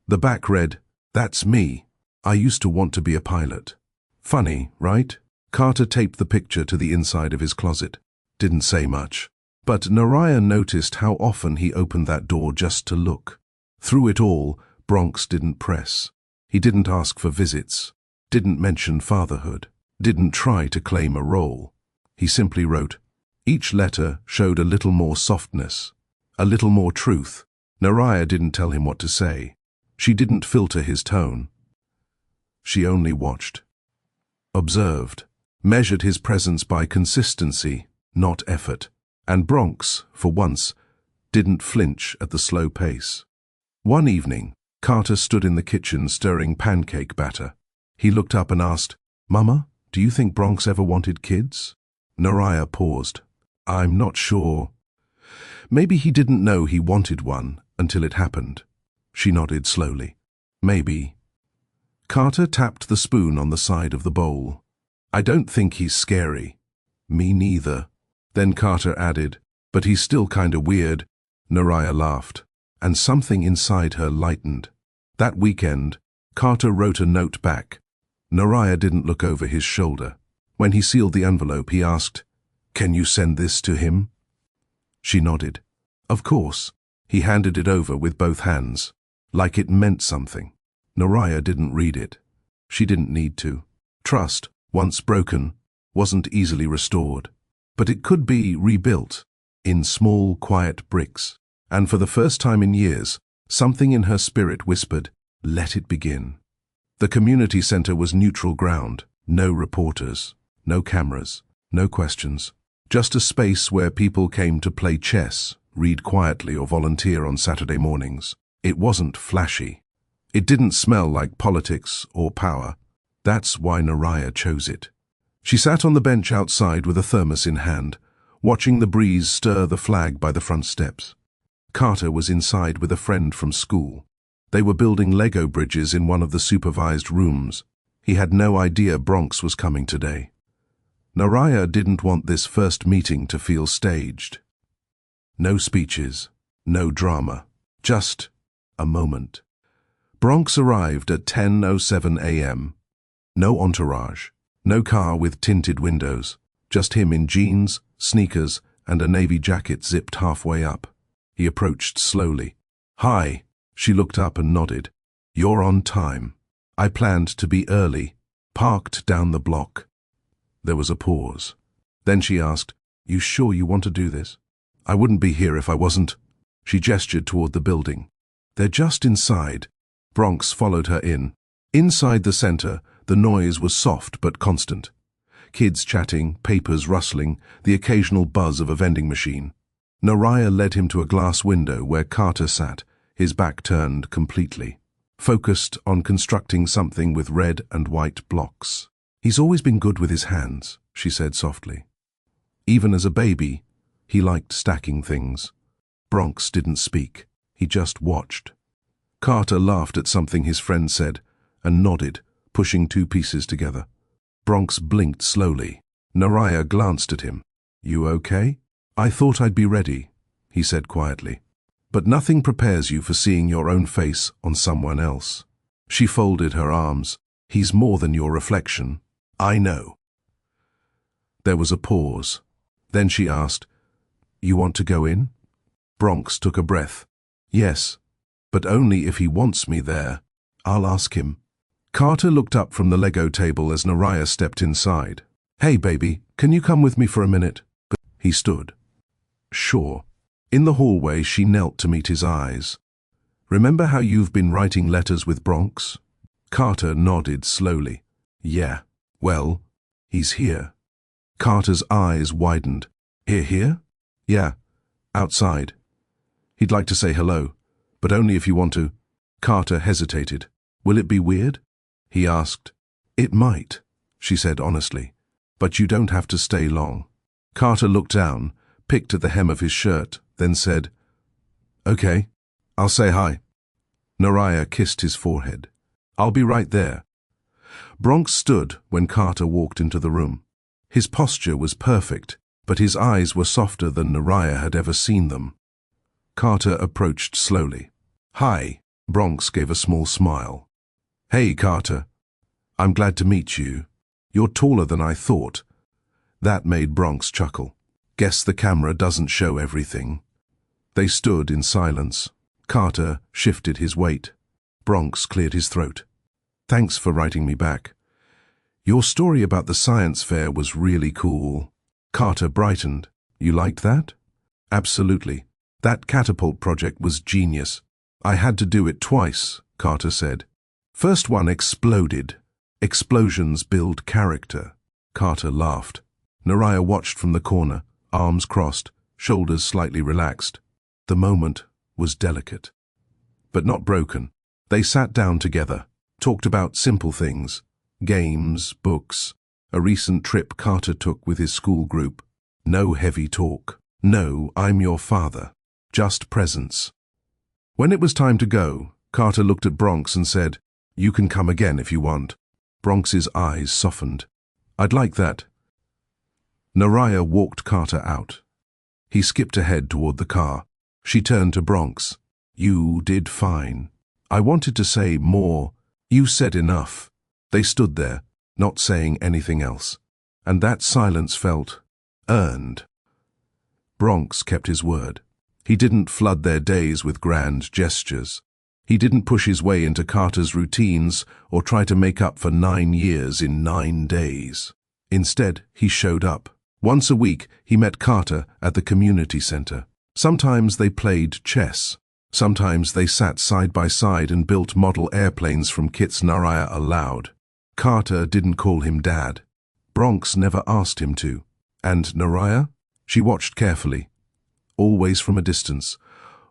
The back read, "That's me. I used to want to be a pilot." Funny, right? Carter taped the picture to the inside of his closet. Didn't say much. But Naraya noticed how often he opened that door just to look. Through it all, Bronx didn't press. He didn't ask for visits, didn't mention fatherhood, didn't try to claim a role. He simply wrote. Each letter showed a little more softness, a little more truth. Naraya didn't tell him what to say. She didn't filter his tone. She only watched, observed, measured his presence by consistency, not effort. And Bronx, for once, didn't flinch at the slow pace. One evening, Carter stood in the kitchen stirring pancake batter. He looked up and asked, "Mama, do you think Bronx ever wanted kids?" Naraya paused. "I'm not sure. Maybe he didn't know he wanted one until it happened." She nodded slowly. "Maybe." Carter tapped the spoon on the side of the bowl. "I don't think he's scary." "Me neither." Then Carter added, "But he's still kinda weird." Naraya laughed, and something inside her lightened. That weekend, Carter wrote a note back. Naraya didn't look over his shoulder. When he sealed the envelope, he asked, "Can you send this to him?" She nodded. "Of course." He handed it over with both hands, like it meant something. Naraya didn't read it. She didn't need to. Trust, once broken, wasn't easily restored. But it could be rebuilt, in small, quiet bricks. And for the first time in years, something in her spirit whispered, "Let it begin." The community center was neutral ground. No reporters, no cameras, no questions. Just a space where people came to play chess, read quietly, or volunteer on Saturday mornings. It wasn't flashy. It didn't smell like politics or power. That's why Naraya chose it. She sat on the bench outside with a thermos in hand, watching the breeze stir the flag by the front steps. Carter was inside with a friend from school. They were building Lego bridges in one of the supervised rooms. He had no idea Bronx was coming today. Naraya didn't want this first meeting to feel staged. No speeches, no drama, just a moment. Bronx arrived at 10:07 a.m. No entourage. No car with tinted windows, just him in jeans, sneakers, and a navy jacket zipped halfway up. He approached slowly. "Hi." She looked up and nodded. "You're on time. I planned to be early, parked down the block." There was a pause. Then she asked, "You sure you want to do this?" "I wouldn't be here if I wasn't." She gestured toward the building. "They're just inside." Bronx followed her in. Inside the center, the noise was soft but constant. Kids chatting, papers rustling, the occasional buzz of a vending machine. Naraya led him to a glass window where Carter sat, his back turned completely, focused on constructing something with red and white blocks. "He's always been good with his hands," she said softly. Even as a baby, he liked stacking things. Bronx didn't speak. He just watched. Carter laughed at something his friend said and nodded, pushing two pieces together. Bronx blinked slowly. Naraya glanced at him. You okay? I thought I'd be ready, he said quietly. But nothing prepares you for seeing your own face on someone else. She folded her arms. He's more than your reflection. I know. There was a pause. Then she asked, You want to go in? Bronx took a breath. Yes, but only if he wants me there. I'll ask him. Carter looked up from the Lego table as Naraya stepped inside. Hey, baby, can you come with me for a minute? He stood. Sure. In the hallway, she knelt to meet his eyes. Remember how you've been writing letters with Bronx? Carter nodded slowly. Yeah. Well, he's here. Carter's eyes widened. Here? Yeah. Outside. He'd like to say hello, but only if you want to. Carter hesitated. Will it be weird? He asked. It might, she said honestly, but you don't have to stay long. Carter looked down, picked at the hem of his shirt, then said, Okay, I'll say hi. Naraya kissed his forehead. I'll be right there. Bronx stood when Carter walked into the room. His posture was perfect, but his eyes were softer than Naraya had ever seen them. Carter approached slowly. Hi, Bronx gave a small smile. Hey, Carter. I'm glad to meet you. You're taller than I thought. That made Bronx chuckle. Guess the camera doesn't show everything. They stood in silence. Carter shifted his weight. Bronx cleared his throat. Thanks for writing me back. Your story about the science fair was really cool. Carter brightened. You liked that? Absolutely. That catapult project was genius. I had to do it twice, Carter said. First one exploded. Explosions build character. Carter laughed. Naraya watched from the corner, arms crossed, shoulders slightly relaxed. The moment was delicate, but not broken. They sat down together, talked about simple things, games, books, a recent trip Carter took with his school group. No heavy talk. No, I'm your father. Just presence. When it was time to go, Carter looked at Bronx and said, You can come again if you want. Bronx's eyes softened. I'd like that. Naraya walked Carter out. He skipped ahead toward the car. She turned to Bronx. You did fine. I wanted to say more. You said enough. They stood there, not saying anything else. And that silence felt earned. Bronx kept his word. He didn't flood their days with grand gestures. He didn't push his way into Carter's routines or try to make up for 9 years in 9 days. Instead, he showed up. Once a week, he met Carter at the community center. Sometimes they played chess. Sometimes they sat side by side and built model airplanes from kits Naraya allowed. Carter didn't call him Dad. Bronx never asked him to. And Naraya? She watched carefully. Always from a distance.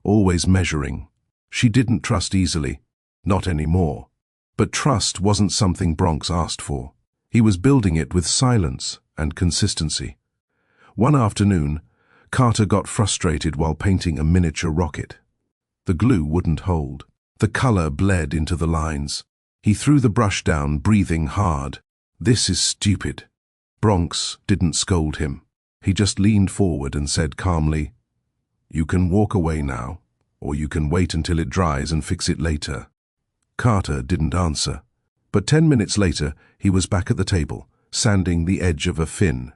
Always measuring. She didn't trust easily. Not anymore. But trust wasn't something Bronx asked for. He was building it with silence and consistency. One afternoon, Carter got frustrated while painting a miniature rocket. The glue wouldn't hold. The color bled into the lines. He threw the brush down, breathing hard. This is stupid. Bronx didn't scold him. He just leaned forward and said calmly, You can walk away now, or you can wait until it dries and fix it later. Carter didn't answer, but 10 minutes later he was back at the table, sanding the edge of a fin.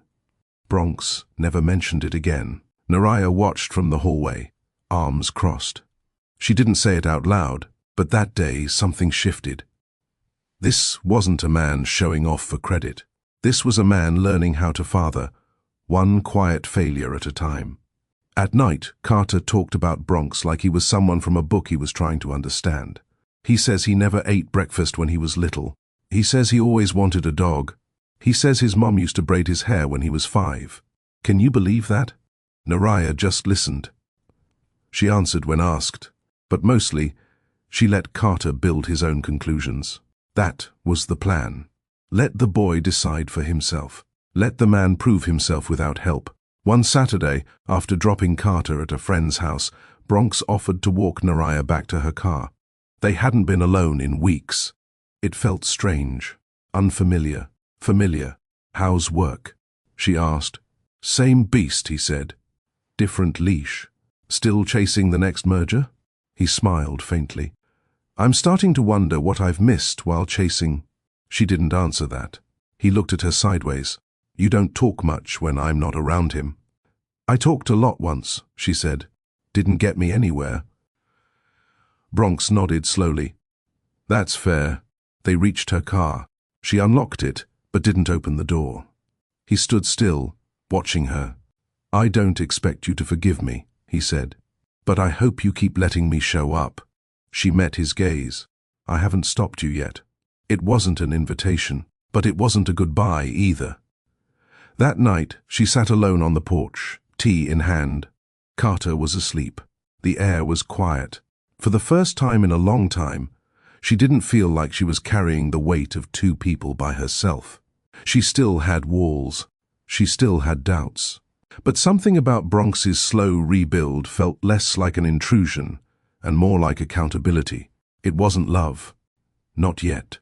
Bronx never mentioned it again. Naraya watched from the hallway, arms crossed. She didn't say it out loud, but that day something shifted. This wasn't a man showing off for credit. This was a man learning how to father, one quiet failure at a time. At night, Carter talked about Bronx like he was someone from a book he was trying to understand. He says he never ate breakfast when he was little. He says he always wanted a dog. He says his mom used to braid his hair when he was 5. Can you believe that? Naraya just listened. She answered when asked, but mostly, she let Carter build his own conclusions. That was the plan. Let the boy decide for himself. Let the man prove himself without help. One Saturday, after dropping Carter at a friend's house, Bronx offered to walk Naraya back to her car. They hadn't been alone in weeks. It felt strange, unfamiliar, familiar. How's work? she asked. Same beast, he said. Different leash. Still chasing the next merger? He smiled faintly. I'm starting to wonder what I've missed while chasing. She didn't answer that. He looked at her sideways. You don't talk much when I'm not around him. I talked a lot once, she said. Didn't get me anywhere. Bronx nodded slowly. That's fair. They reached her car. She unlocked it, but didn't open the door. He stood still, watching her. I don't expect you to forgive me, he said. But I hope you keep letting me show up. She met his gaze. I haven't stopped you yet. It wasn't an invitation, but it wasn't a goodbye either. That night, she sat alone on the porch, tea in hand. Carter was asleep. The air was quiet. For the first time in a long time, she didn't feel like she was carrying the weight of two people by herself. She still had walls. She still had doubts. But something about Bronx's slow rebuild felt less like an intrusion and more like accountability. It wasn't love. Not yet.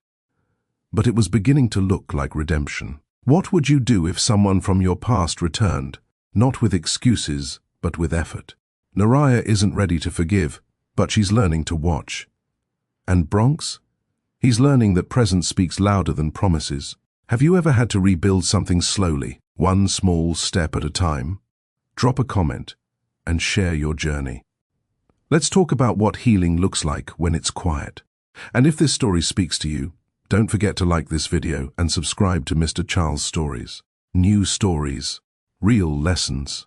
But it was beginning to look like redemption. What would you do if someone from your past returned, not with excuses, but with effort? Naraya isn't ready to forgive, but she's learning to watch. And Bronx? He's learning that presence speaks louder than promises. Have you ever had to rebuild something slowly, one small step at a time? Drop a comment and share your journey. Let's talk about what healing looks like when it's quiet. And if this story speaks to you, don't forget to like this video and subscribe to Mr. Charles Stories. New stories, real lessons.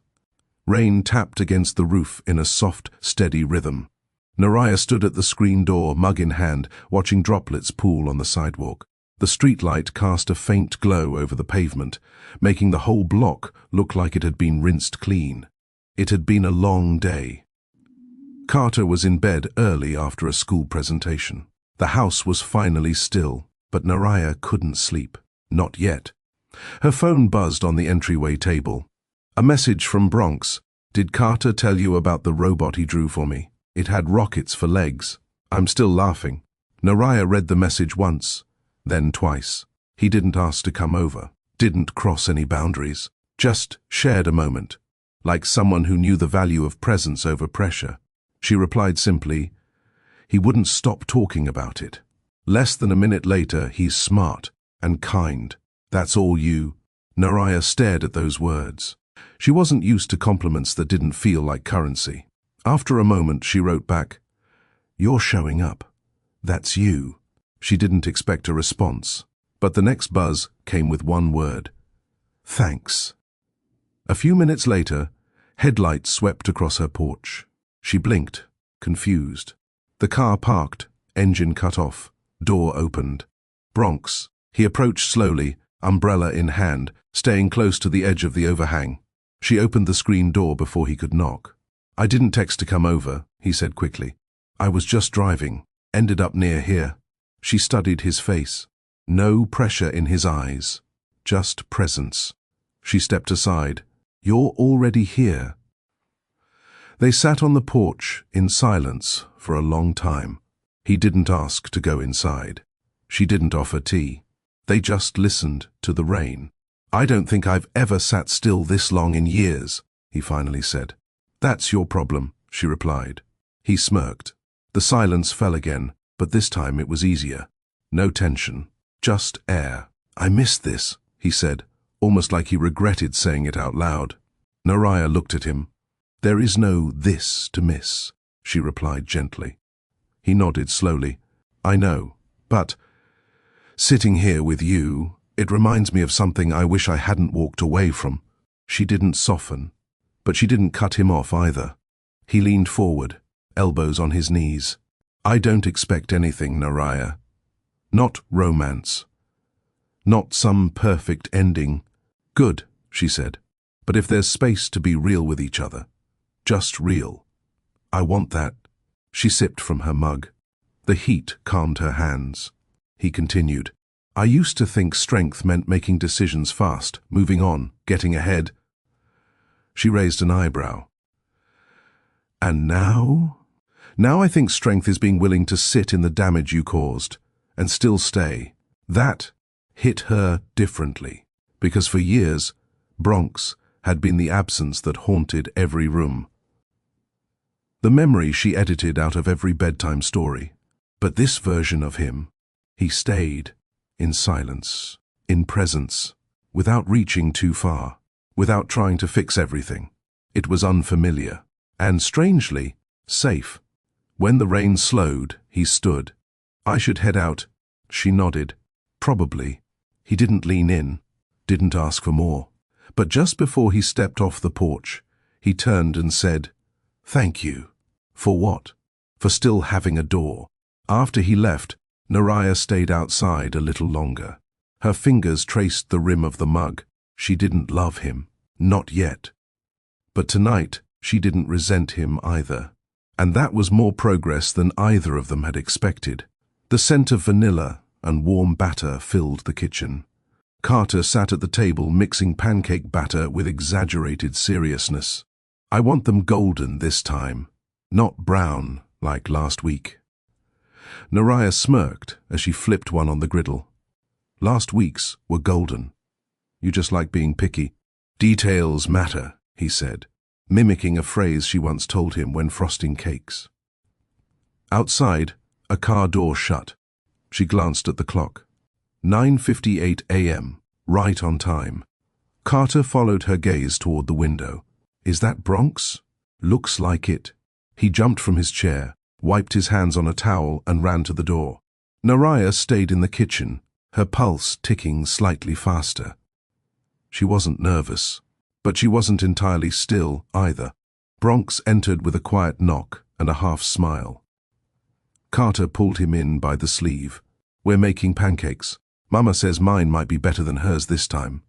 Rain tapped against the roof in a soft, steady rhythm. Naraya stood at the screen door, mug in hand, watching droplets pool on the sidewalk. The streetlight cast a faint glow over the pavement, making the whole block look like it had been rinsed clean. It had been a long day. Carter was in bed early after a school presentation. The house was finally still, but Naraya couldn't sleep. Not yet. Her phone buzzed on the entryway table. A message from Bronx. Did Carter tell you about the robot he drew for me? It had rockets for legs. I'm still laughing. Naraya read the message once, then twice. He didn't ask to come over, didn't cross any boundaries, just shared a moment, like someone who knew the value of presence over pressure. She replied simply, he wouldn't stop talking about it. Less than a minute later, he's smart and kind. That's all you. Naraya stared at those words. She wasn't used to compliments that didn't feel like currency. After a moment, she wrote back, you're showing up. That's you. She didn't expect a response, but the next buzz came with one word. Thanks. A few minutes later, headlights swept across her porch. She blinked, confused. The car parked, engine cut off, door opened. Bronx. He approached slowly, umbrella in hand, staying close to the edge of the overhang. She opened the screen door before he could knock. I didn't text to come over, he said quickly. I was just driving, ended up near here. She studied his face. No pressure in his eyes, just presence. She stepped aside. You're already here. They sat on the porch in silence for a long time. He didn't ask to go inside. She didn't offer tea. They just listened to the rain. I don't think I've ever sat still this long in years, he finally said. That's your problem, she replied. He smirked. The silence fell again, but this time it was easier. No tension, just air. I missed this, he said, almost like he regretted saying it out loud. Naraya looked at him. There is no this to miss, she replied gently. He nodded slowly. I know, but sitting here with you, it reminds me of something I wish I hadn't walked away from. She didn't soften, but she didn't cut him off either. He leaned forward, elbows on his knees. I don't expect anything, Naraya. Not romance. Not some perfect ending. Good, she said. But if there's space to be real with each other, just real. I want that. She sipped from her mug. The heat calmed her hands. He continued. I used to think strength meant making decisions fast, moving on, getting ahead. She raised an eyebrow. And now? Now I think strength is being willing to sit in the damage you caused and still stay. That hit her differently, because for years, Bronx had been the absence that haunted every room. The memory she edited out of every bedtime story. But this version of him, he stayed, in silence, in presence, without reaching too far, without trying to fix everything. It was unfamiliar, and strangely, safe. When the rain slowed, he stood. I should head out. She nodded. Probably. He didn't lean in, didn't ask for more. But just before he stepped off the porch, he turned and said, "Thank you." For what? For still having a door. After he left, Naraya stayed outside a little longer. Her fingers traced the rim of the mug. She didn't love him. Not yet. But tonight, she didn't resent him either. And that was more progress than either of them had expected. The scent of vanilla and warm batter filled the kitchen. Carter sat at the table mixing pancake batter with exaggerated seriousness. "I want them golden this time, not brown like last week." Naraya smirked as she flipped one on the griddle. "Last week's were golden. You just like being picky." "Details matter," he said, mimicking a phrase she once told him when frosting cakes. Outside, a car door shut. She glanced at the clock. 9:58 a.m., right on time. Carter followed her gaze toward the window. "Is that Bronx?" "Looks like it." He jumped from his chair, wiped his hands on a towel, and ran to the door. Naraya stayed in the kitchen, her pulse ticking slightly faster. She wasn't nervous, but she wasn't entirely still either. Bronx entered with a quiet knock and a half smile. Carter pulled him in by the sleeve. "We're making pancakes. Mama says mine might be better than hers this time."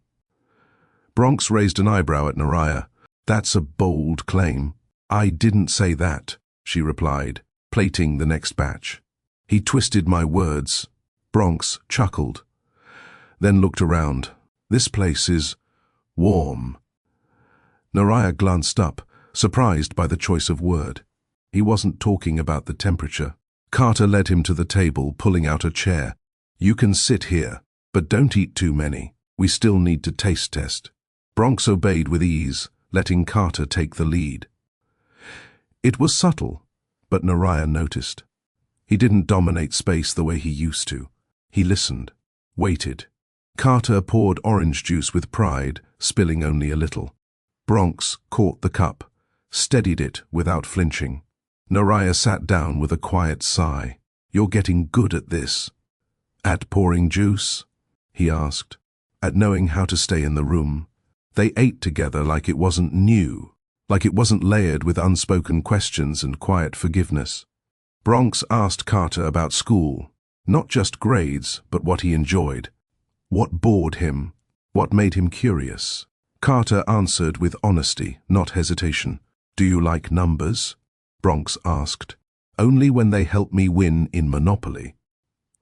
Bronx raised an eyebrow at Naraya. "That's a bold claim." "I didn't say that," she replied, plating the next batch. "He twisted my words." Bronx chuckled, then looked around. "This place is warm." Naraya glanced up, surprised by the choice of word. He wasn't talking about the temperature. Carter led him to the table, pulling out a chair. "You can sit here, but don't eat too many. We still need to taste test." Bronx obeyed with ease, letting Carter take the lead. It was subtle, but Naraya noticed. He didn't dominate space the way he used to. He listened, waited. Carter poured orange juice with pride, spilling only a little. Bronx caught the cup, steadied it without flinching. Naraya sat down with a quiet sigh. "You're getting good at this." "At pouring juice?" he asked. "At knowing how to stay in the room." They ate together like it wasn't new, like it wasn't layered with unspoken questions and quiet forgiveness. Bronx asked Carter about school, not just grades, but what he enjoyed. What bored him, what made him curious. Carter answered with honesty, not hesitation. "Do you like numbers?" Bronx asked. "Only when they help me win in Monopoly."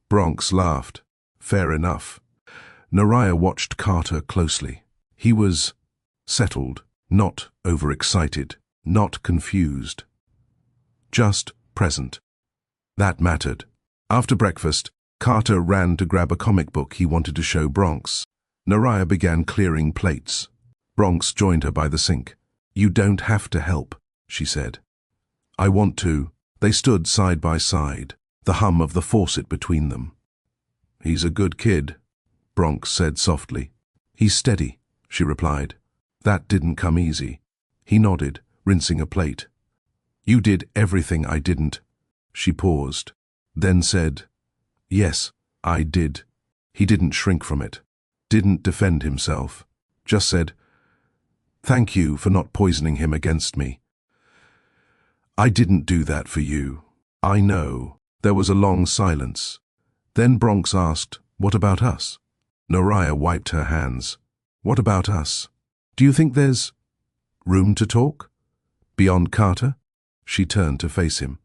Bronx laughed. "Fair enough." Naraya watched Carter closely. He was settled, not overexcited, not confused. Just present. That mattered. After breakfast, Carter ran to grab a comic book he wanted to show Bronx. Naraya began clearing plates. Bronx joined her by the sink. "You don't have to help," she said. "I want to." They stood side by side, the hum of the faucet between them. "He's a good kid," Bronx said softly. "He's steady," she replied. "That didn't come easy." He nodded, rinsing a plate. "You did everything I didn't." She paused, then said, "Yes, I did." He didn't shrink from it, didn't defend himself, just said, "Thank you for not poisoning him against me." "I didn't do that for you." "I know." There was a long silence. Then Bronx asked, "What about us?" Naraya wiped her hands. "What about us? Do you think there's room to talk? Beyond Carter?" She turned to face him.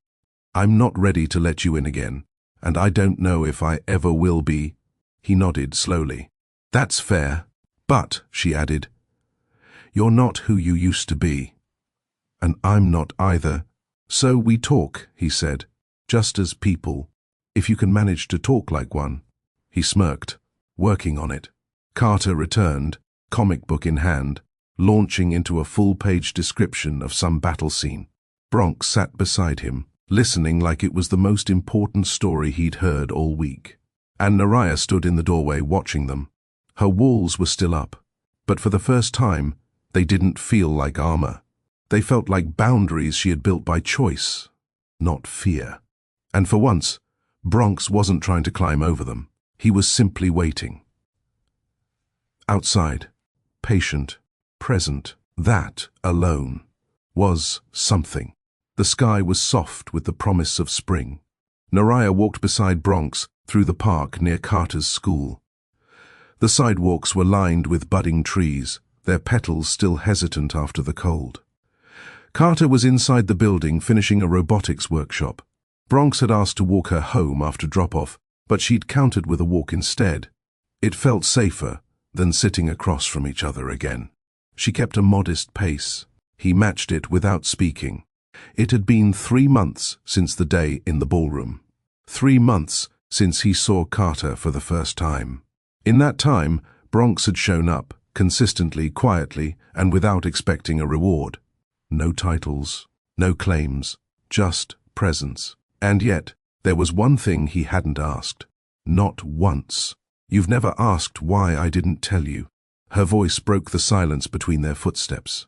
"I'm not ready to let you in again, and I don't know if I ever will be." He nodded slowly. "That's fair. But," she added, "you're not who you used to be. And I'm not either. So we talk," he said, "just as people. If you can manage to talk like one." He smirked, working on it. Carter returned, comic book in hand, launching into a full-page description of some battle scene. Bronx sat beside him, listening like it was the most important story he'd heard all week. And Naraya stood in the doorway watching them. Her walls were still up, but for the first time, they didn't feel like armor. They felt like boundaries she had built by choice, not fear. And for once, Bronx wasn't trying to climb over them. He was simply waiting. Outside, patient, present, that alone was something. The sky was soft with the promise of spring. Naraya walked beside Bronx through the park near Carter's school. The sidewalks were lined with budding trees, their petals still hesitant after the cold. Carter was inside the building finishing a robotics workshop. Bronx had asked to walk her home after drop-off, but she'd countered with a walk instead. It felt safer than sitting across from each other again. She kept a modest pace. He matched it without speaking. It had been 3 months since the day in the ballroom. 3 months since he saw Carter for the first time. In that time, Bronx had shown up, consistently, quietly, and without expecting a reward. No titles, no claims, just presence. And yet, there was one thing he hadn't asked. Not once. "You've never asked why I didn't tell you." Her voice broke the silence between their footsteps.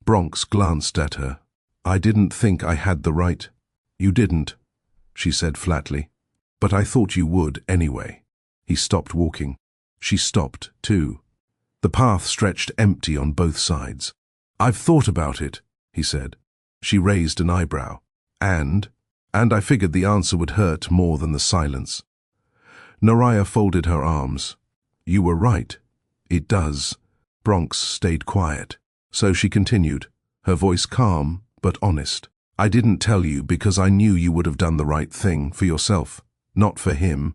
Bronx glanced at her. "I didn't think I had the right." "You didn't," she said flatly. "But I thought you would anyway." He stopped walking. She stopped, too. The path stretched empty on both sides. "I've thought about it," he said. She raised an eyebrow. And I figured the answer would hurt more than the silence. Naraya folded her arms. "You were right. It does." Bronx stayed quiet. So she continued, her voice calm but honest. "I didn't tell you because I knew you would have done the right thing for yourself, not for him."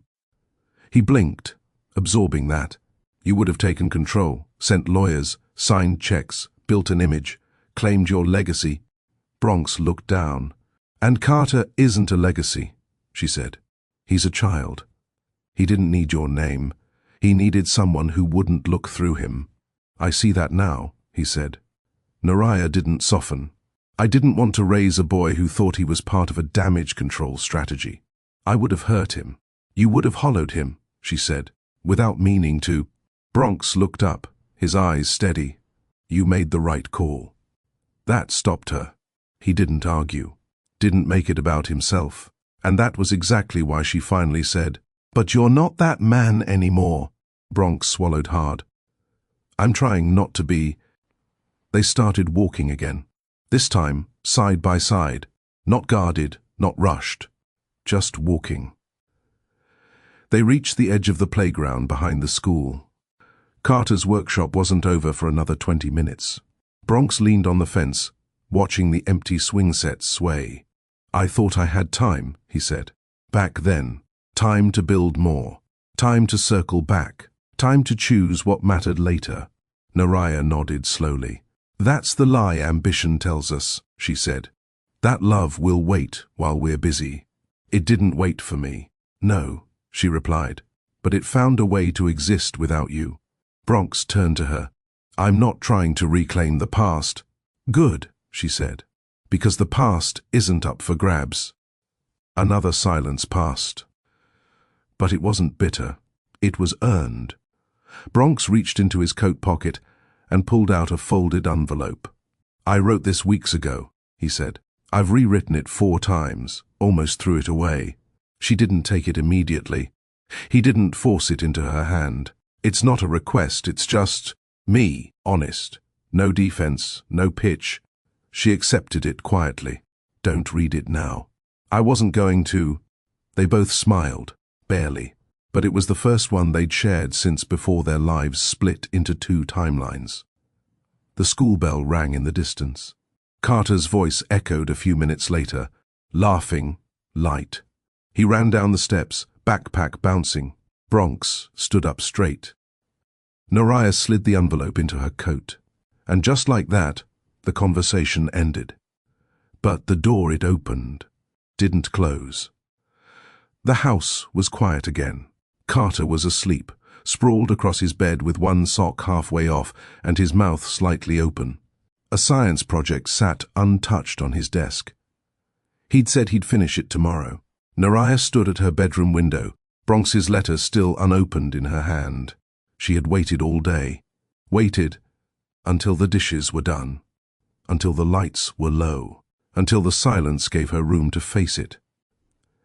He blinked, absorbing that. "You would have taken control, sent lawyers, signed checks, built an image, claimed your legacy." Bronx looked down. "And Carter isn't a legacy," she said. "He's a child. He didn't need your name. He needed someone who wouldn't look through him." "I see that now," he said. Naraya didn't soften. "I didn't want to raise a boy who thought he was part of a damage control strategy. I would have hurt him. You would have hollowed him," she said, without meaning to. Bronx looked up, his eyes steady. "You made the right call." That stopped her. He didn't argue, didn't make it about himself. And that was exactly why she finally said, "But you're not that man anymore." Bronx swallowed hard. "I'm trying not to be." They started walking again. This time, side by side, not guarded, not rushed, just walking. They reached the edge of the playground behind the school. Carter's workshop wasn't over for another 20 minutes. Bronx leaned on the fence, watching the empty swing sets sway. "I thought I had time," he said. "Back then. Time to build more. Time to circle back. Time to choose what mattered later." Naraya nodded slowly. "That's the lie ambition tells us," she said. "That love will wait while we're busy." "It didn't wait for me." "No," she replied, "but it found a way to exist without you." Bronx turned to her. "I'm not trying to reclaim the past." "Good," she said, "because the past isn't up for grabs." Another silence passed. But it wasn't bitter. It was earned. Bronx reached into his coat pocket and pulled out a folded envelope. "I wrote this weeks ago," he said. "I've rewritten it 4 times, almost threw it away." She didn't take it immediately. He didn't force it into her hand. "It's not a request, it's just me, honest. No defense, no pitch." She accepted it quietly. "Don't read it now." "I wasn't going to." They both smiled, barely, but it was the first one they'd shared since before their lives split into 2 timelines. The school bell rang in the distance. Carter's voice echoed a few minutes later, laughing, light. He ran down the steps, backpack bouncing. Bronx stood up straight. Naraya slid the envelope into her coat, and just like that, the conversation ended. But the door it opened didn't close. The house was quiet again. Carter was asleep, sprawled across his bed with one sock halfway off and his mouth slightly open. A science project sat untouched on his desk. He'd said he'd finish it tomorrow. Naraya stood at her bedroom window, Bronx's letter still unopened in her hand. She had waited all day. Waited until the dishes were done, until the lights were low, until the silence gave her room to face it.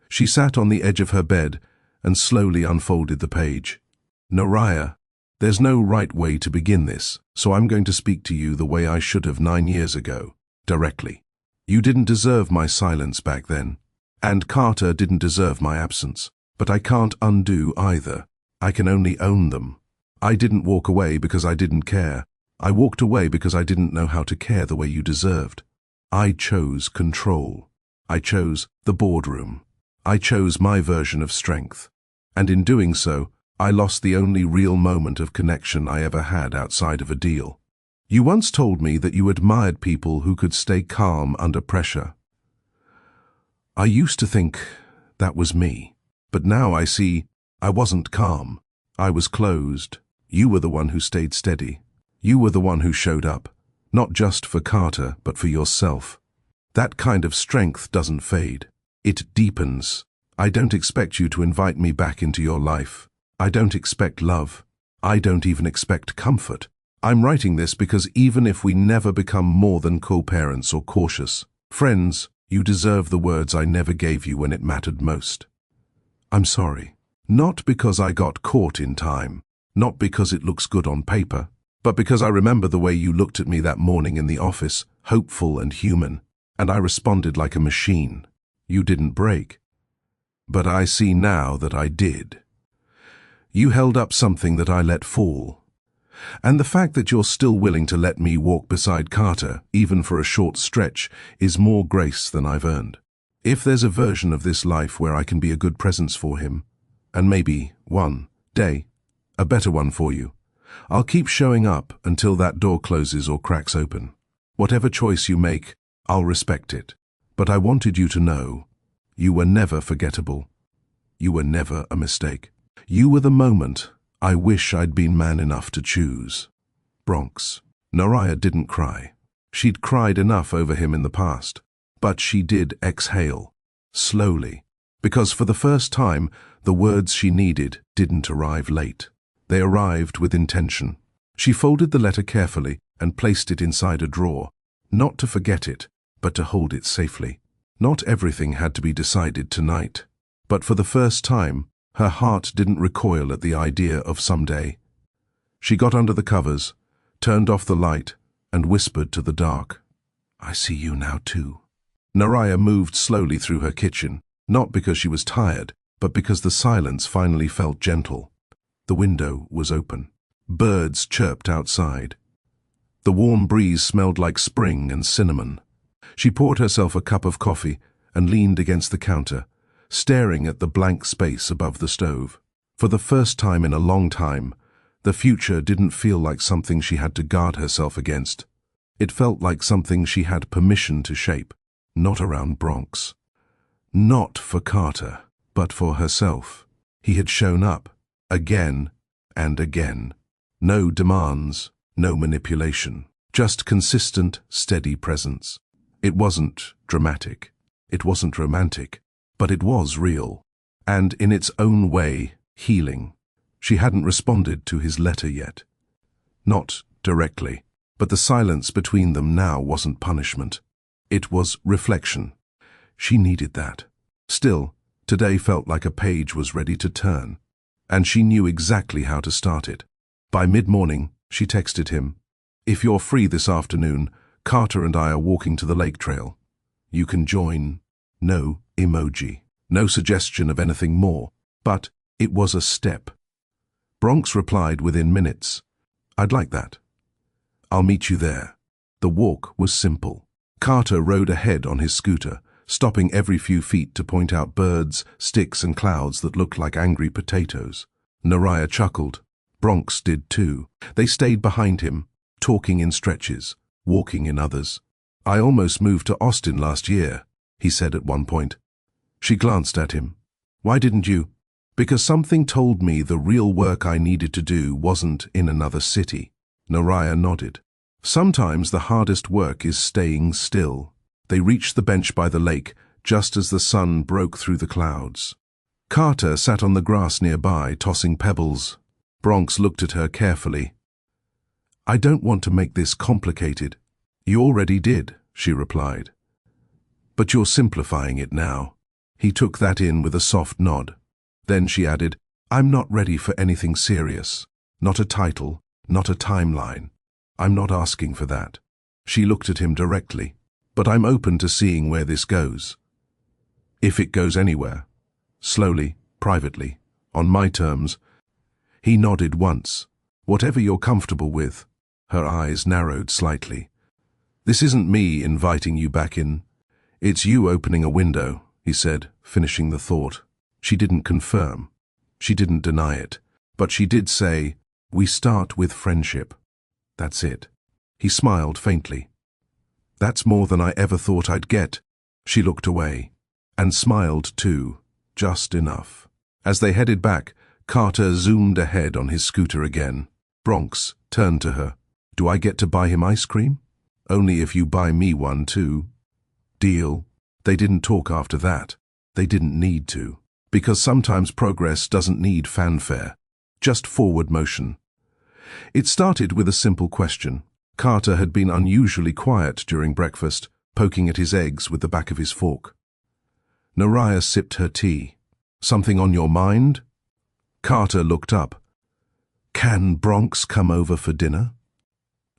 She sat on the edge of her bed and slowly unfolded the page. Naraya, there's no right way to begin this, so I'm going to speak to you the way I should have 9 years ago, directly. You didn't deserve my silence back then, and Carter didn't deserve my absence, but I can't undo either. I can only own them. I didn't walk away because I didn't care. I walked away because I didn't know how to care the way you deserved. I chose control. I chose the boardroom. I chose my version of strength. And in doing so, I lost the only real moment of connection I ever had outside of a deal. You once told me that you admired people who could stay calm under pressure. I used to think that was me, but now I see I wasn't calm. I was closed. You were the one who stayed steady. You were the one who showed up, not just for Carter, but for yourself. That kind of strength doesn't fade. It deepens. I don't expect you to invite me back into your life. I don't expect love. I don't even expect comfort. I'm writing this because even if we never become more than co-parents or cautious friends, you deserve the words I never gave you when it mattered most. I'm sorry. Not because I got caught in time, not because it looks good on paper, but because I remember the way you looked at me that morning in the office, hopeful and human, and I responded like a machine. You didn't break. But I see now that I did. You held up something that I let fall. And the fact that you're still willing to let me walk beside Carter, even for a short stretch, is more grace than I've earned. If there's a version of this life where I can be a good presence for him, and maybe, one day, a better one for you, I'll keep showing up until that door closes or cracks open. Whatever choice you make, I'll respect it. But I wanted you to know, you were never forgettable. You were never a mistake. You were the moment I wish I'd been man enough to choose. Bronx. Naraya didn't cry. She'd cried enough over him in the past. But she did exhale, slowly, because for the first time, the words she needed didn't arrive late. They arrived with intention. She folded the letter carefully and placed it inside a drawer, not to forget it, but to hold it safely. Not everything had to be decided tonight, but for the first time, her heart didn't recoil at the idea of someday. She got under the covers, turned off the light, and whispered to the dark, I see you now too. Naraya moved slowly through her kitchen, not because she was tired, but because the silence finally felt gentle. The window was open. Birds chirped outside. The warm breeze smelled like spring and cinnamon. She poured herself a cup of coffee and leaned against the counter, staring at the blank space above the stove. For the first time in a long time, the future didn't feel like something she had to guard herself against. It felt like something she had permission to shape, not around Bronx. Not for Carter, but for herself. He had shown up, again and again. No demands, no manipulation, just consistent, steady presence. It wasn't dramatic, it wasn't romantic, but it was real, and in its own way, healing. She hadn't responded to his letter yet. Not directly, but the silence between them now wasn't punishment. It was reflection. She needed that. Still, today felt like a page was ready to turn, and she knew exactly how to start it. By mid-morning, she texted him, If you're free this afternoon, Carter and I are walking to the lake trail. You can join. No emoji. No suggestion of anything more, but it was a step. Bronx replied within minutes, I'd like that. I'll meet you there. The walk was simple. Carter rode ahead on his scooter, stopping every few feet to point out birds, sticks and clouds that looked like angry potatoes. Naraya chuckled. Bronx did too. They stayed behind him, talking in stretches, walking in others. I almost moved to Austin last year, he said at one point. She glanced at him. Why didn't you? Because something told me the real work I needed to do wasn't in another city. Naraya nodded. Sometimes the hardest work is staying still. They reached the bench by the lake just as the sun broke through the clouds. Carter sat on the grass nearby, tossing pebbles. Bronx looked at her carefully. I don't want to make this complicated. You already did, she replied. But you're simplifying it now. He took that in with a soft nod. Then she added, I'm not ready for anything serious. Not a title, not a timeline. I'm not asking for that. She looked at him directly. But I'm open to seeing where this goes. If it goes anywhere. Slowly, privately, on my terms. He nodded once. Whatever you're comfortable with. Her eyes narrowed slightly. This isn't me inviting you back in. It's you opening a window, he said, finishing the thought. She didn't confirm. She didn't deny it. But she did say, we start with friendship. That's it. He smiled faintly. That's more than I ever thought I'd get. She looked away. And smiled too, just enough. As they headed back, Carter zoomed ahead on his scooter again. Bronx turned to her. Do I get to buy him ice cream? Only if you buy me one too. Deal. They didn't talk after that. They didn't need to. Because sometimes progress doesn't need fanfare. Just forward motion. It started with a simple question. Carter had been unusually quiet during breakfast, poking at his eggs with the back of his fork. Naraya sipped her tea. Something on your mind? Carter looked up. Can Bronx come over for dinner?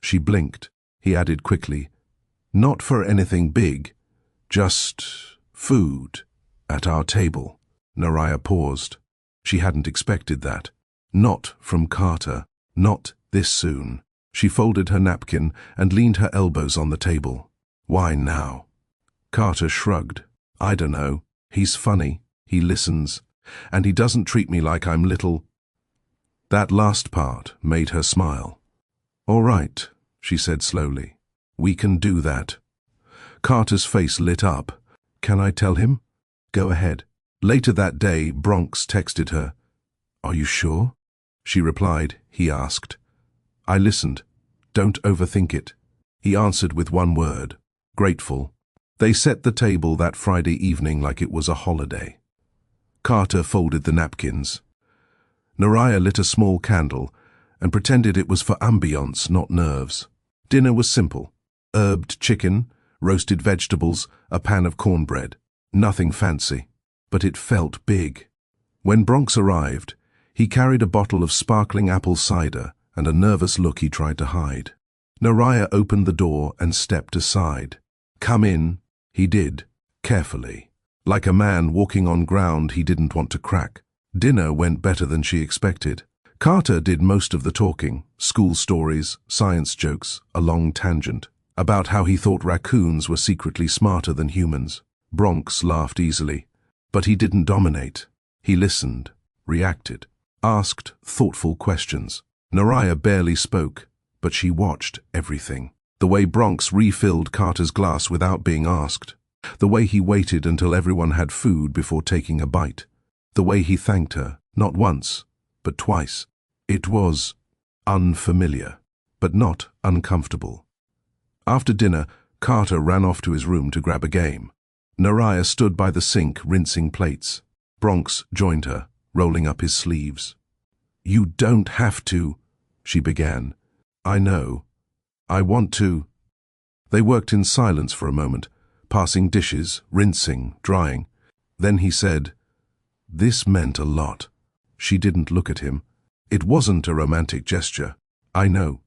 She blinked. He added quickly, not for anything big, just food at our table. Naraya paused. She hadn't expected that. Not from Carter. Not this soon. She folded her napkin and leaned her elbows on the table. Why now? Carter shrugged. I don't know. He's funny. He listens. And he doesn't treat me like I'm little. That last part made her smile. All right, she said slowly. We can do that. Carter's face lit up. Can I tell him? Go ahead. Later that day, Bronx texted her. Are you sure? She replied, he asked. I listened. Don't overthink it. He answered with one word. Grateful. They set the table that Friday evening like it was a holiday. Carter folded the napkins. Naraya lit a small candle and pretended it was for ambience, not nerves. Dinner was simple. Herbed chicken, roasted vegetables, a pan of cornbread. Nothing fancy. But it felt big. When Bronx arrived, he carried a bottle of sparkling apple cider and a nervous look he tried to hide. Naraya opened the door and stepped aside. Come in, he did, carefully, like a man walking on ground he didn't want to crack. Dinner went better than she expected. Carter did most of the talking, school stories, science jokes, a long tangent, about how he thought raccoons were secretly smarter than humans. Bronx laughed easily. But he didn't dominate. He listened, reacted, asked thoughtful questions. Naraya barely spoke, but she watched everything. The way Bronx refilled Carter's glass without being asked. The way he waited until everyone had food before taking a bite. The way he thanked her, not once, but twice. It was unfamiliar, but not uncomfortable. After dinner, Carter ran off to his room to grab a game. Naraya stood by the sink rinsing plates. Bronx joined her, rolling up his sleeves. You don't have to, she began. I know. I want to. They worked in silence for a moment, passing dishes, rinsing, drying. Then he said, this meant a lot. She didn't look at him. It wasn't a romantic gesture. I know.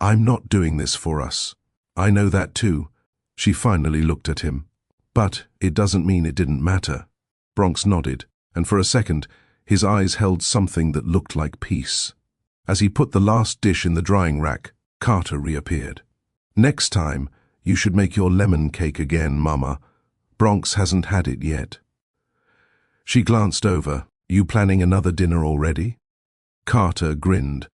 I'm not doing this for us. I know that too. She finally looked at him. But it doesn't mean it didn't matter. Bronx nodded, and for a second, his eyes held something that looked like peace. As he put the last dish in the drying rack, Carter reappeared. Next time, you should make your lemon cake again, Mama. Bronx hasn't had it yet. She glanced over. You planning another dinner already? Carter grinned.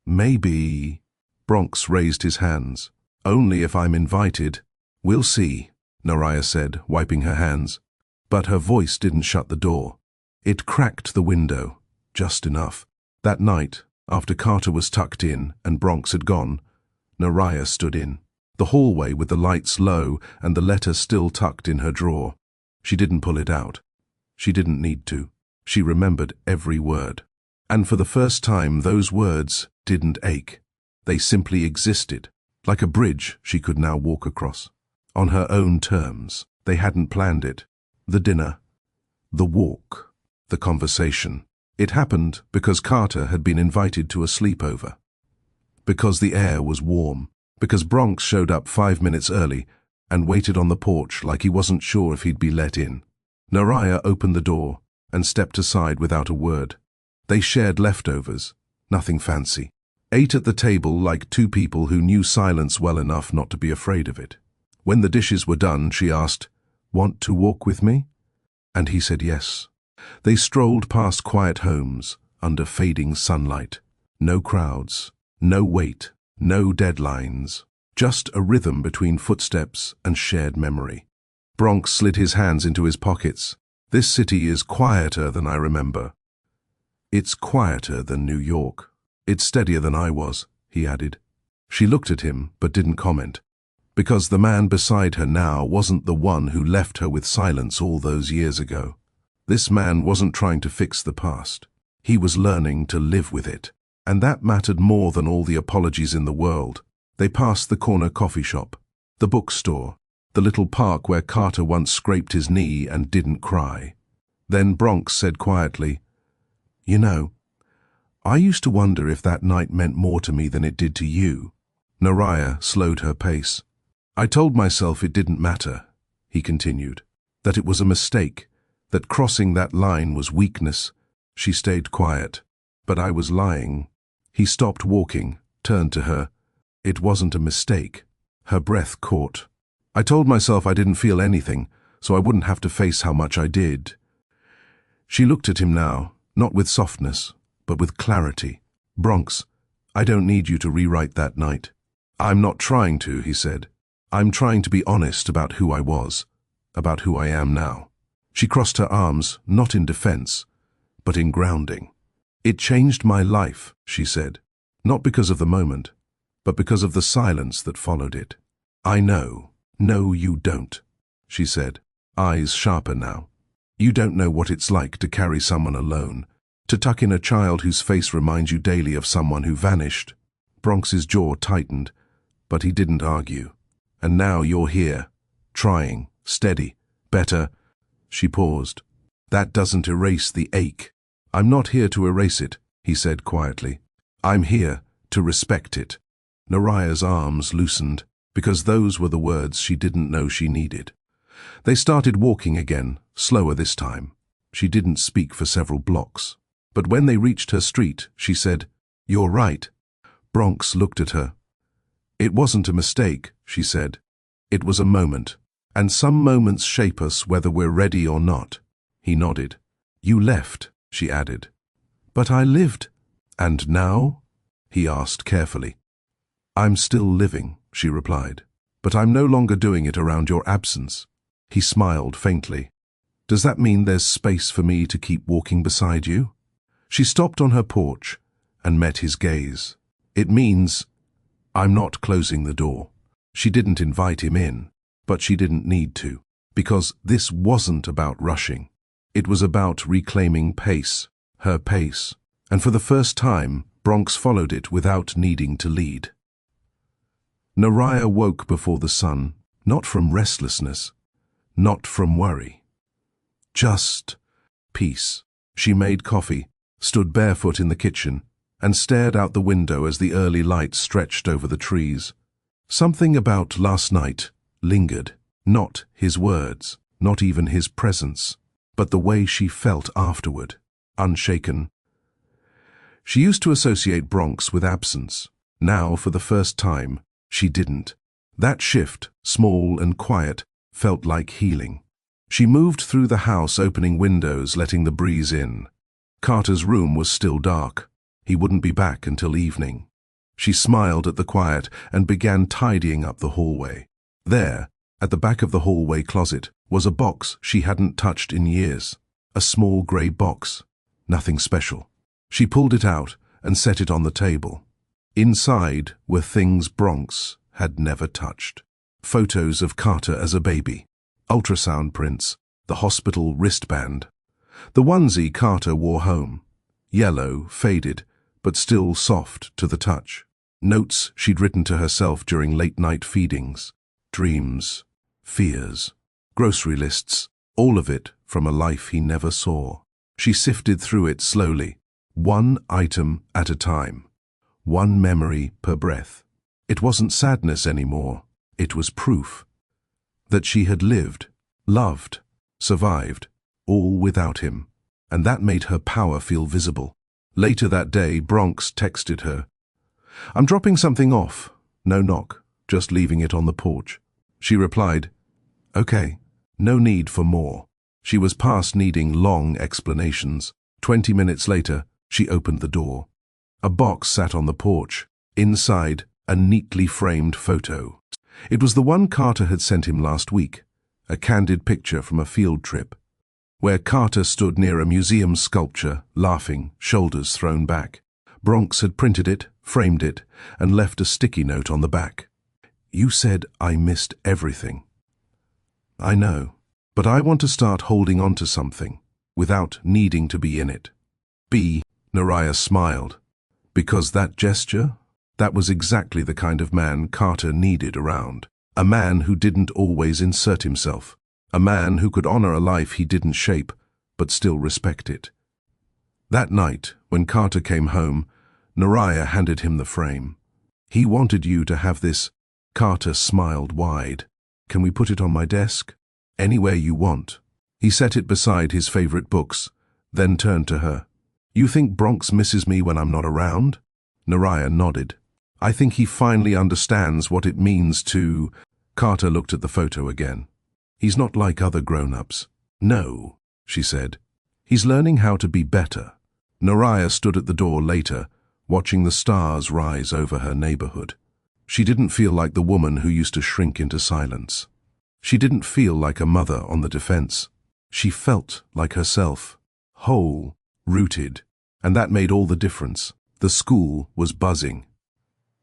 Maybe. Bronx raised his hands. Only if I'm invited. We'll see, Naraya said, wiping her hands. But her voice didn't shut the door. It cracked the window, just enough. That night, after Carter was tucked in and Bronx had gone, Naraya stood in the hallway with the lights low and the letter still tucked in her drawer. She didn't pull it out. She didn't need to. She remembered every word. And for the first time, those words didn't ache. They simply existed, like a bridge she could now walk across. On her own terms. They hadn't planned it. The dinner, the walk, the conversation. It happened because Carter had been invited to a sleepover. Because the air was warm. Because Bronx showed up 5 minutes early and waited on the porch like he wasn't sure if he'd be let in. Naraya opened the door and stepped aside without a word. They shared leftovers, nothing fancy. Ate at the table like two people who knew silence well enough not to be afraid of it. When the dishes were done, she asked, "Want to walk with me?" And he said yes. They strolled past quiet homes under fading sunlight. No crowds, no wait, no deadlines, just a rhythm between footsteps and shared memory. Bronx slid his hands into his pockets. "This city is quieter than I remember." "It's quieter than New York. It's steadier than I was," he added. She looked at him but didn't comment. Because the man beside her now wasn't the one who left her with silence all those years ago. This man wasn't trying to fix the past. He was learning to live with it. And that mattered more than all the apologies in the world. They passed the corner coffee shop, the bookstore, the little park where Carter once scraped his knee and didn't cry. Then Bronx said quietly, "You know, I used to wonder if that night meant more to me than it did to you." Naraya slowed her pace. "I told myself it didn't matter," he continued, "that it was a mistake, that crossing that line was weakness." She stayed quiet. "But I was lying." He stopped walking, turned to her. "It wasn't a mistake." Her breath caught. "I told myself I didn't feel anything, so I wouldn't have to face how much I did." She looked at him now, not with softness, but with clarity. "Bronx, I don't need you to rewrite that night." "I'm not trying to," he said. "I'm trying to be honest about who I was, about who I am now." She crossed her arms, not in defense, but in grounding. "It changed my life," she said, "not because of the moment, but because of the silence that followed it." "I know." "No, you don't," she said, eyes sharper now. "You don't know what it's like to carry someone alone, to tuck in a child whose face reminds you daily of someone who vanished." Bronx's jaw tightened, but he didn't argue. "And now you're here, trying, steady, better." She paused. "That doesn't erase the ache." "I'm not here to erase it," he said quietly. "I'm here to respect it." Naraya's arms loosened, because those were the words she didn't know she needed. They started walking again, slower this time. She didn't speak for several blocks. But when they reached her street, she said, "You're right." Bronx looked at her. "It wasn't a mistake," she said. "It was a moment. And some moments shape us whether we're ready or not." He nodded. "You left," she added. "But I lived." "And now?" he asked carefully. "I'm still living," she replied. "But I'm no longer doing it around your absence." He smiled faintly. "Does that mean there's space for me to keep walking beside you?" She stopped on her porch and met his gaze. "It means I'm not closing the door." She didn't invite him in, but she didn't need to, because this wasn't about rushing. It was about reclaiming pace, her pace, and for the first time, Bronx followed it without needing to lead. Naraya woke before the sun, not from restlessness, not from worry. Just peace. She made coffee, stood barefoot in the kitchen, and stared out the window as the early light stretched over the trees. Something about last night lingered, not his words, not even his presence, but the way she felt afterward, unshaken. She used to associate Bronx with absence. Now, for the first time, she didn't. That shift, small and quiet, felt like healing. She moved through the house, opening windows, letting the breeze in. Carter's room was still dark. He wouldn't be back until evening. She smiled at the quiet and began tidying up the hallway. There, at the back of the hallway closet, was a box she hadn't touched in years. A small grey box. Nothing special. She pulled it out and set it on the table. Inside were things Bronx had never touched. Photos of Carter as a baby, ultrasound prints, the hospital wristband, the onesie Carter wore home, yellow, faded, but still soft to the touch. Notes she'd written to herself during late-night feedings, dreams, fears, grocery lists, all of it from a life he never saw. She sifted through it slowly, one item at a time, one memory per breath. It wasn't sadness anymore. It was proof that she had lived, loved, survived, all without him, and that made her power feel visible. Later that day, Bronx texted her, "I'm dropping something off. No knock, just leaving it on the porch." She replied, "Okay, no need for more." She was past needing long explanations. 20 minutes later, she opened the door. A box sat on the porch. Inside, a neatly framed photo. It was the one Carter had sent him last week, a candid picture from a field trip, where Carter stood near a museum sculpture, laughing, shoulders thrown back. Bronx had printed it, framed it, and left a sticky note on the back. "You said I missed everything." "I know, but I want to start holding on to something, without needing to be in it." Naraya smiled. Because that gesture? That was exactly the kind of man Carter needed around. A man who didn't always insert himself. A man who could honor a life he didn't shape, but still respect it. That night, when Carter came home, Naraya handed him the frame. "He wanted you to have this." Carter smiled wide. "Can we put it on my desk?" "Anywhere you want." He set it beside his favorite books, then turned to her. "You think Bronx misses me when I'm not around?" Naraya nodded. "I think he finally understands what it means to—" Carter looked at the photo again. "He's not like other grown-ups." "No," she said. "He's learning how to be better." Naraya stood at the door later, watching the stars rise over her neighborhood. She didn't feel like the woman who used to shrink into silence. She didn't feel like a mother on the defense. She felt like herself, whole, rooted, and that made all the difference. The school was buzzing.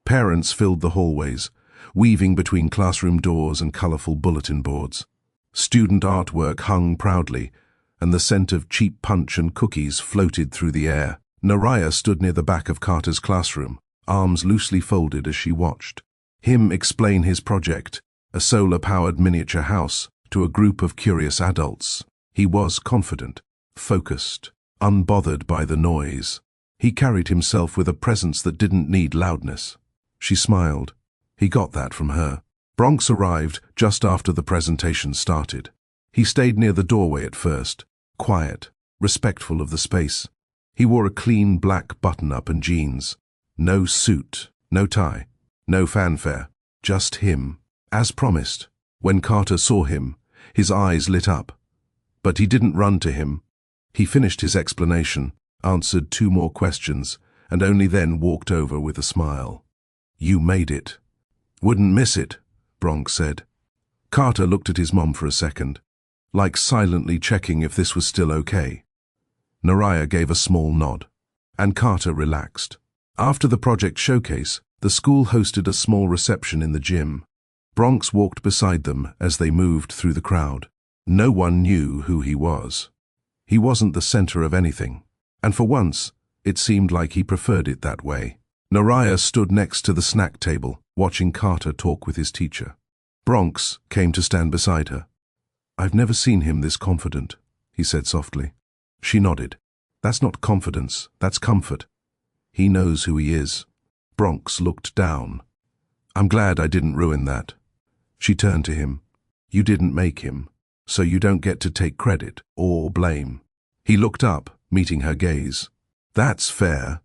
Parents filled the hallways, weaving between classroom doors and colorful bulletin boards. Student artwork hung proudly, and the scent of cheap punch and cookies floated through the air. Naraya stood near the back of Carter's classroom, arms loosely folded as she watched him explain his project, a solar-powered miniature house, to a group of curious adults. He was confident, focused, unbothered by the noise. He carried himself with a presence that didn't need loudness. She smiled. He got that from her. Bronx arrived just after the presentation started. He stayed near the doorway at first, quiet, respectful of the space. He wore a clean black button-up and jeans. No suit, no tie, no fanfare, just him. As promised, when Carter saw him, his eyes lit up. But he didn't run to him. He finished his explanation, answered 2 more questions, and only then walked over with a smile. "You made it." "Wouldn't miss it," Bronx said. Carter looked at his mom for a second, like silently checking if this was still okay. Naraya gave a small nod, and Carter relaxed. After the project showcase, the school hosted a small reception in the gym. Bronx walked beside them as they moved through the crowd. No one knew who he was. He wasn't the center of anything, and for once, it seemed like he preferred it that way. Naraya stood next to the snack table, watching Carter talk with his teacher. Bronx came to stand beside her. "I've never seen him this confident," he said softly. She nodded. "That's not confidence, that's comfort. He knows who he is." Bronx looked down. "I'm glad I didn't ruin that." She turned to him. "You didn't make him, so you don't get to take credit or blame." He looked up, meeting her gaze. "That's fair."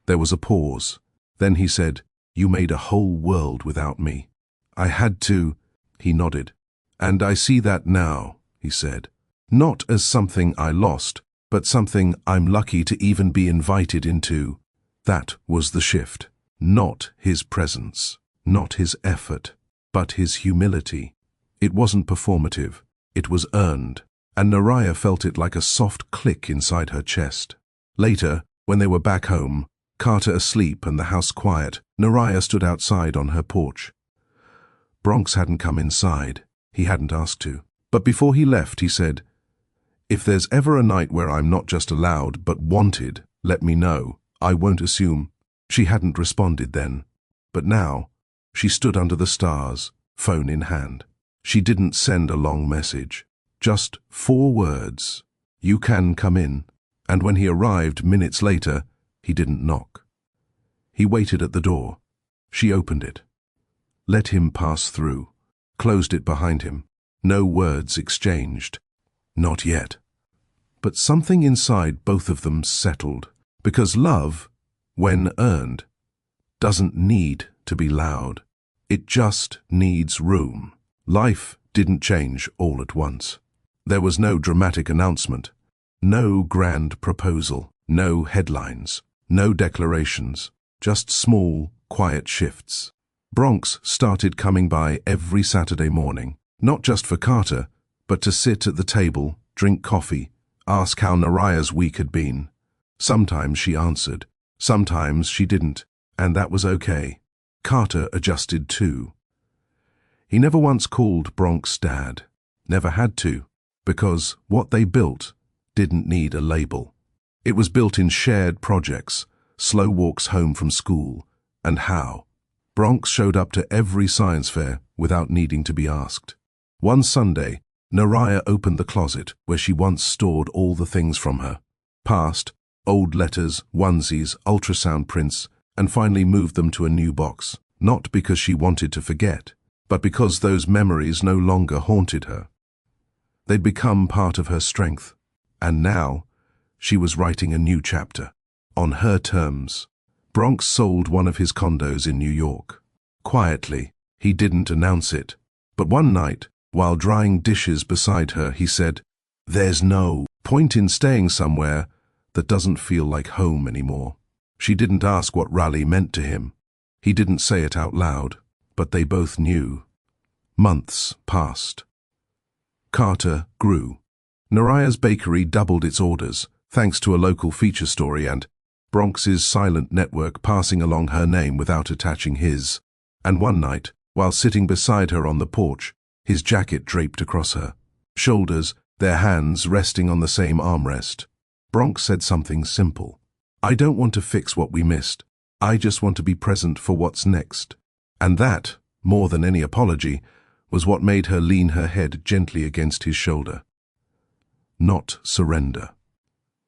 There was a pause. Then he said, "You made a whole world without me. I had to." He nodded. "And I see that now," he said. "Not as something I lost, but something I'm lucky to even be invited into." That was the shift. Not his presence, not his effort, but his humility. It wasn't performative. It was earned. and Naraya felt it like a soft click inside her chest. Later, when they were back home, Carter asleep and the house quiet, Naraya stood outside on her porch. Bronx hadn't come inside. He hadn't asked to. But before he left, he said, "If there's ever a night where I'm not just allowed but wanted, let me know. I won't assume." She hadn't responded then. But now, she stood under the stars, phone in hand. She didn't send a long message. Just 4 words. "You can come in." And when he arrived minutes later, he didn't knock. He waited at the door. She opened it. Let him pass through. Closed it behind him. No words exchanged. Not yet. But something inside both of them settled. Because love, when earned, doesn't need to be loud. It just needs room. Life didn't change all at once. There was no dramatic announcement, no grand proposal, no headlines, no declarations, just small, quiet shifts. Bronx started coming by every Saturday morning, not just for Carter, but to sit at the table, drink coffee, ask how Naraya's week had been. Sometimes she answered, sometimes she didn't, and that was okay. Carter adjusted too. He never once called Bronx Dad, never had to, because what they built didn't need a label. It was built in shared projects, slow walks home from school, and how. Bronx showed up to every science fair without needing to be asked. One Sunday, Naraya opened the closet where she once stored all the things from her past, old letters, onesies, ultrasound prints, and finally moved them to a new box, not because she wanted to forget, but because those memories no longer haunted her. They'd become part of her strength, and now she was writing a new chapter, on her terms. Bronx sold one of his condos in New York. Quietly, he didn't announce it, but one night, while drying dishes beside her, he said, "There's no point in staying somewhere that doesn't feel like home anymore." She didn't ask what Raleigh meant to him. He didn't say it out loud, but they both knew. Months passed. Carter grew. Naraya's bakery doubled its orders, thanks to a local feature story and Bronx's silent network passing along her name without attaching his. And one night, while sitting beside her on the porch, his jacket draped across her shoulders, their hands resting on the same armrest, Bronx said something simple. "I don't want to fix what we missed. I just want to be present for what's next." And that, more than any apology, was what made her lean her head gently against his shoulder. Not surrender.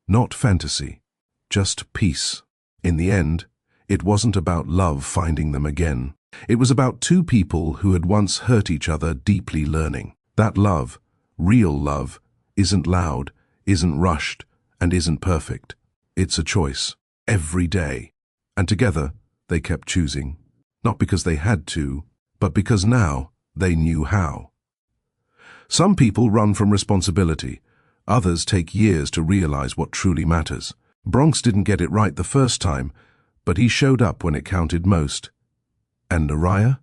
Not fantasy. Just peace. In the end, it wasn't about love finding them again. It was about 2 people who had once hurt each other deeply learning. That love, real love, isn't loud, isn't rushed, and isn't perfect. It's a choice, every day. And together, they kept choosing. Not because they had to, but because now they knew how. Some people run from responsibility. Others take years to realize what truly matters. Bronx didn't get it right the first time, but he showed up when it counted most. And Naraya?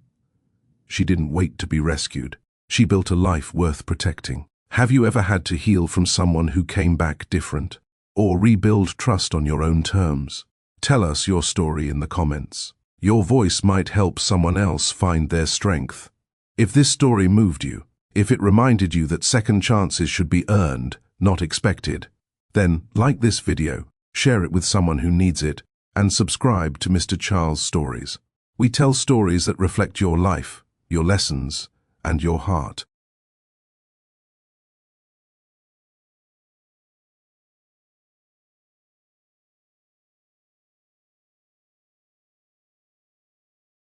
She didn't wait to be rescued. She built a life worth protecting. Have you ever had to heal from someone who came back different? Or rebuild trust on your own terms? Tell us your story in the comments. Your voice might help someone else find their strength. If this story moved you, if it reminded you that second chances should be earned, not expected, then like this video, share it with someone who needs it, and subscribe to Mr. Charles Stories. We tell stories that reflect your life, your lessons, and your heart.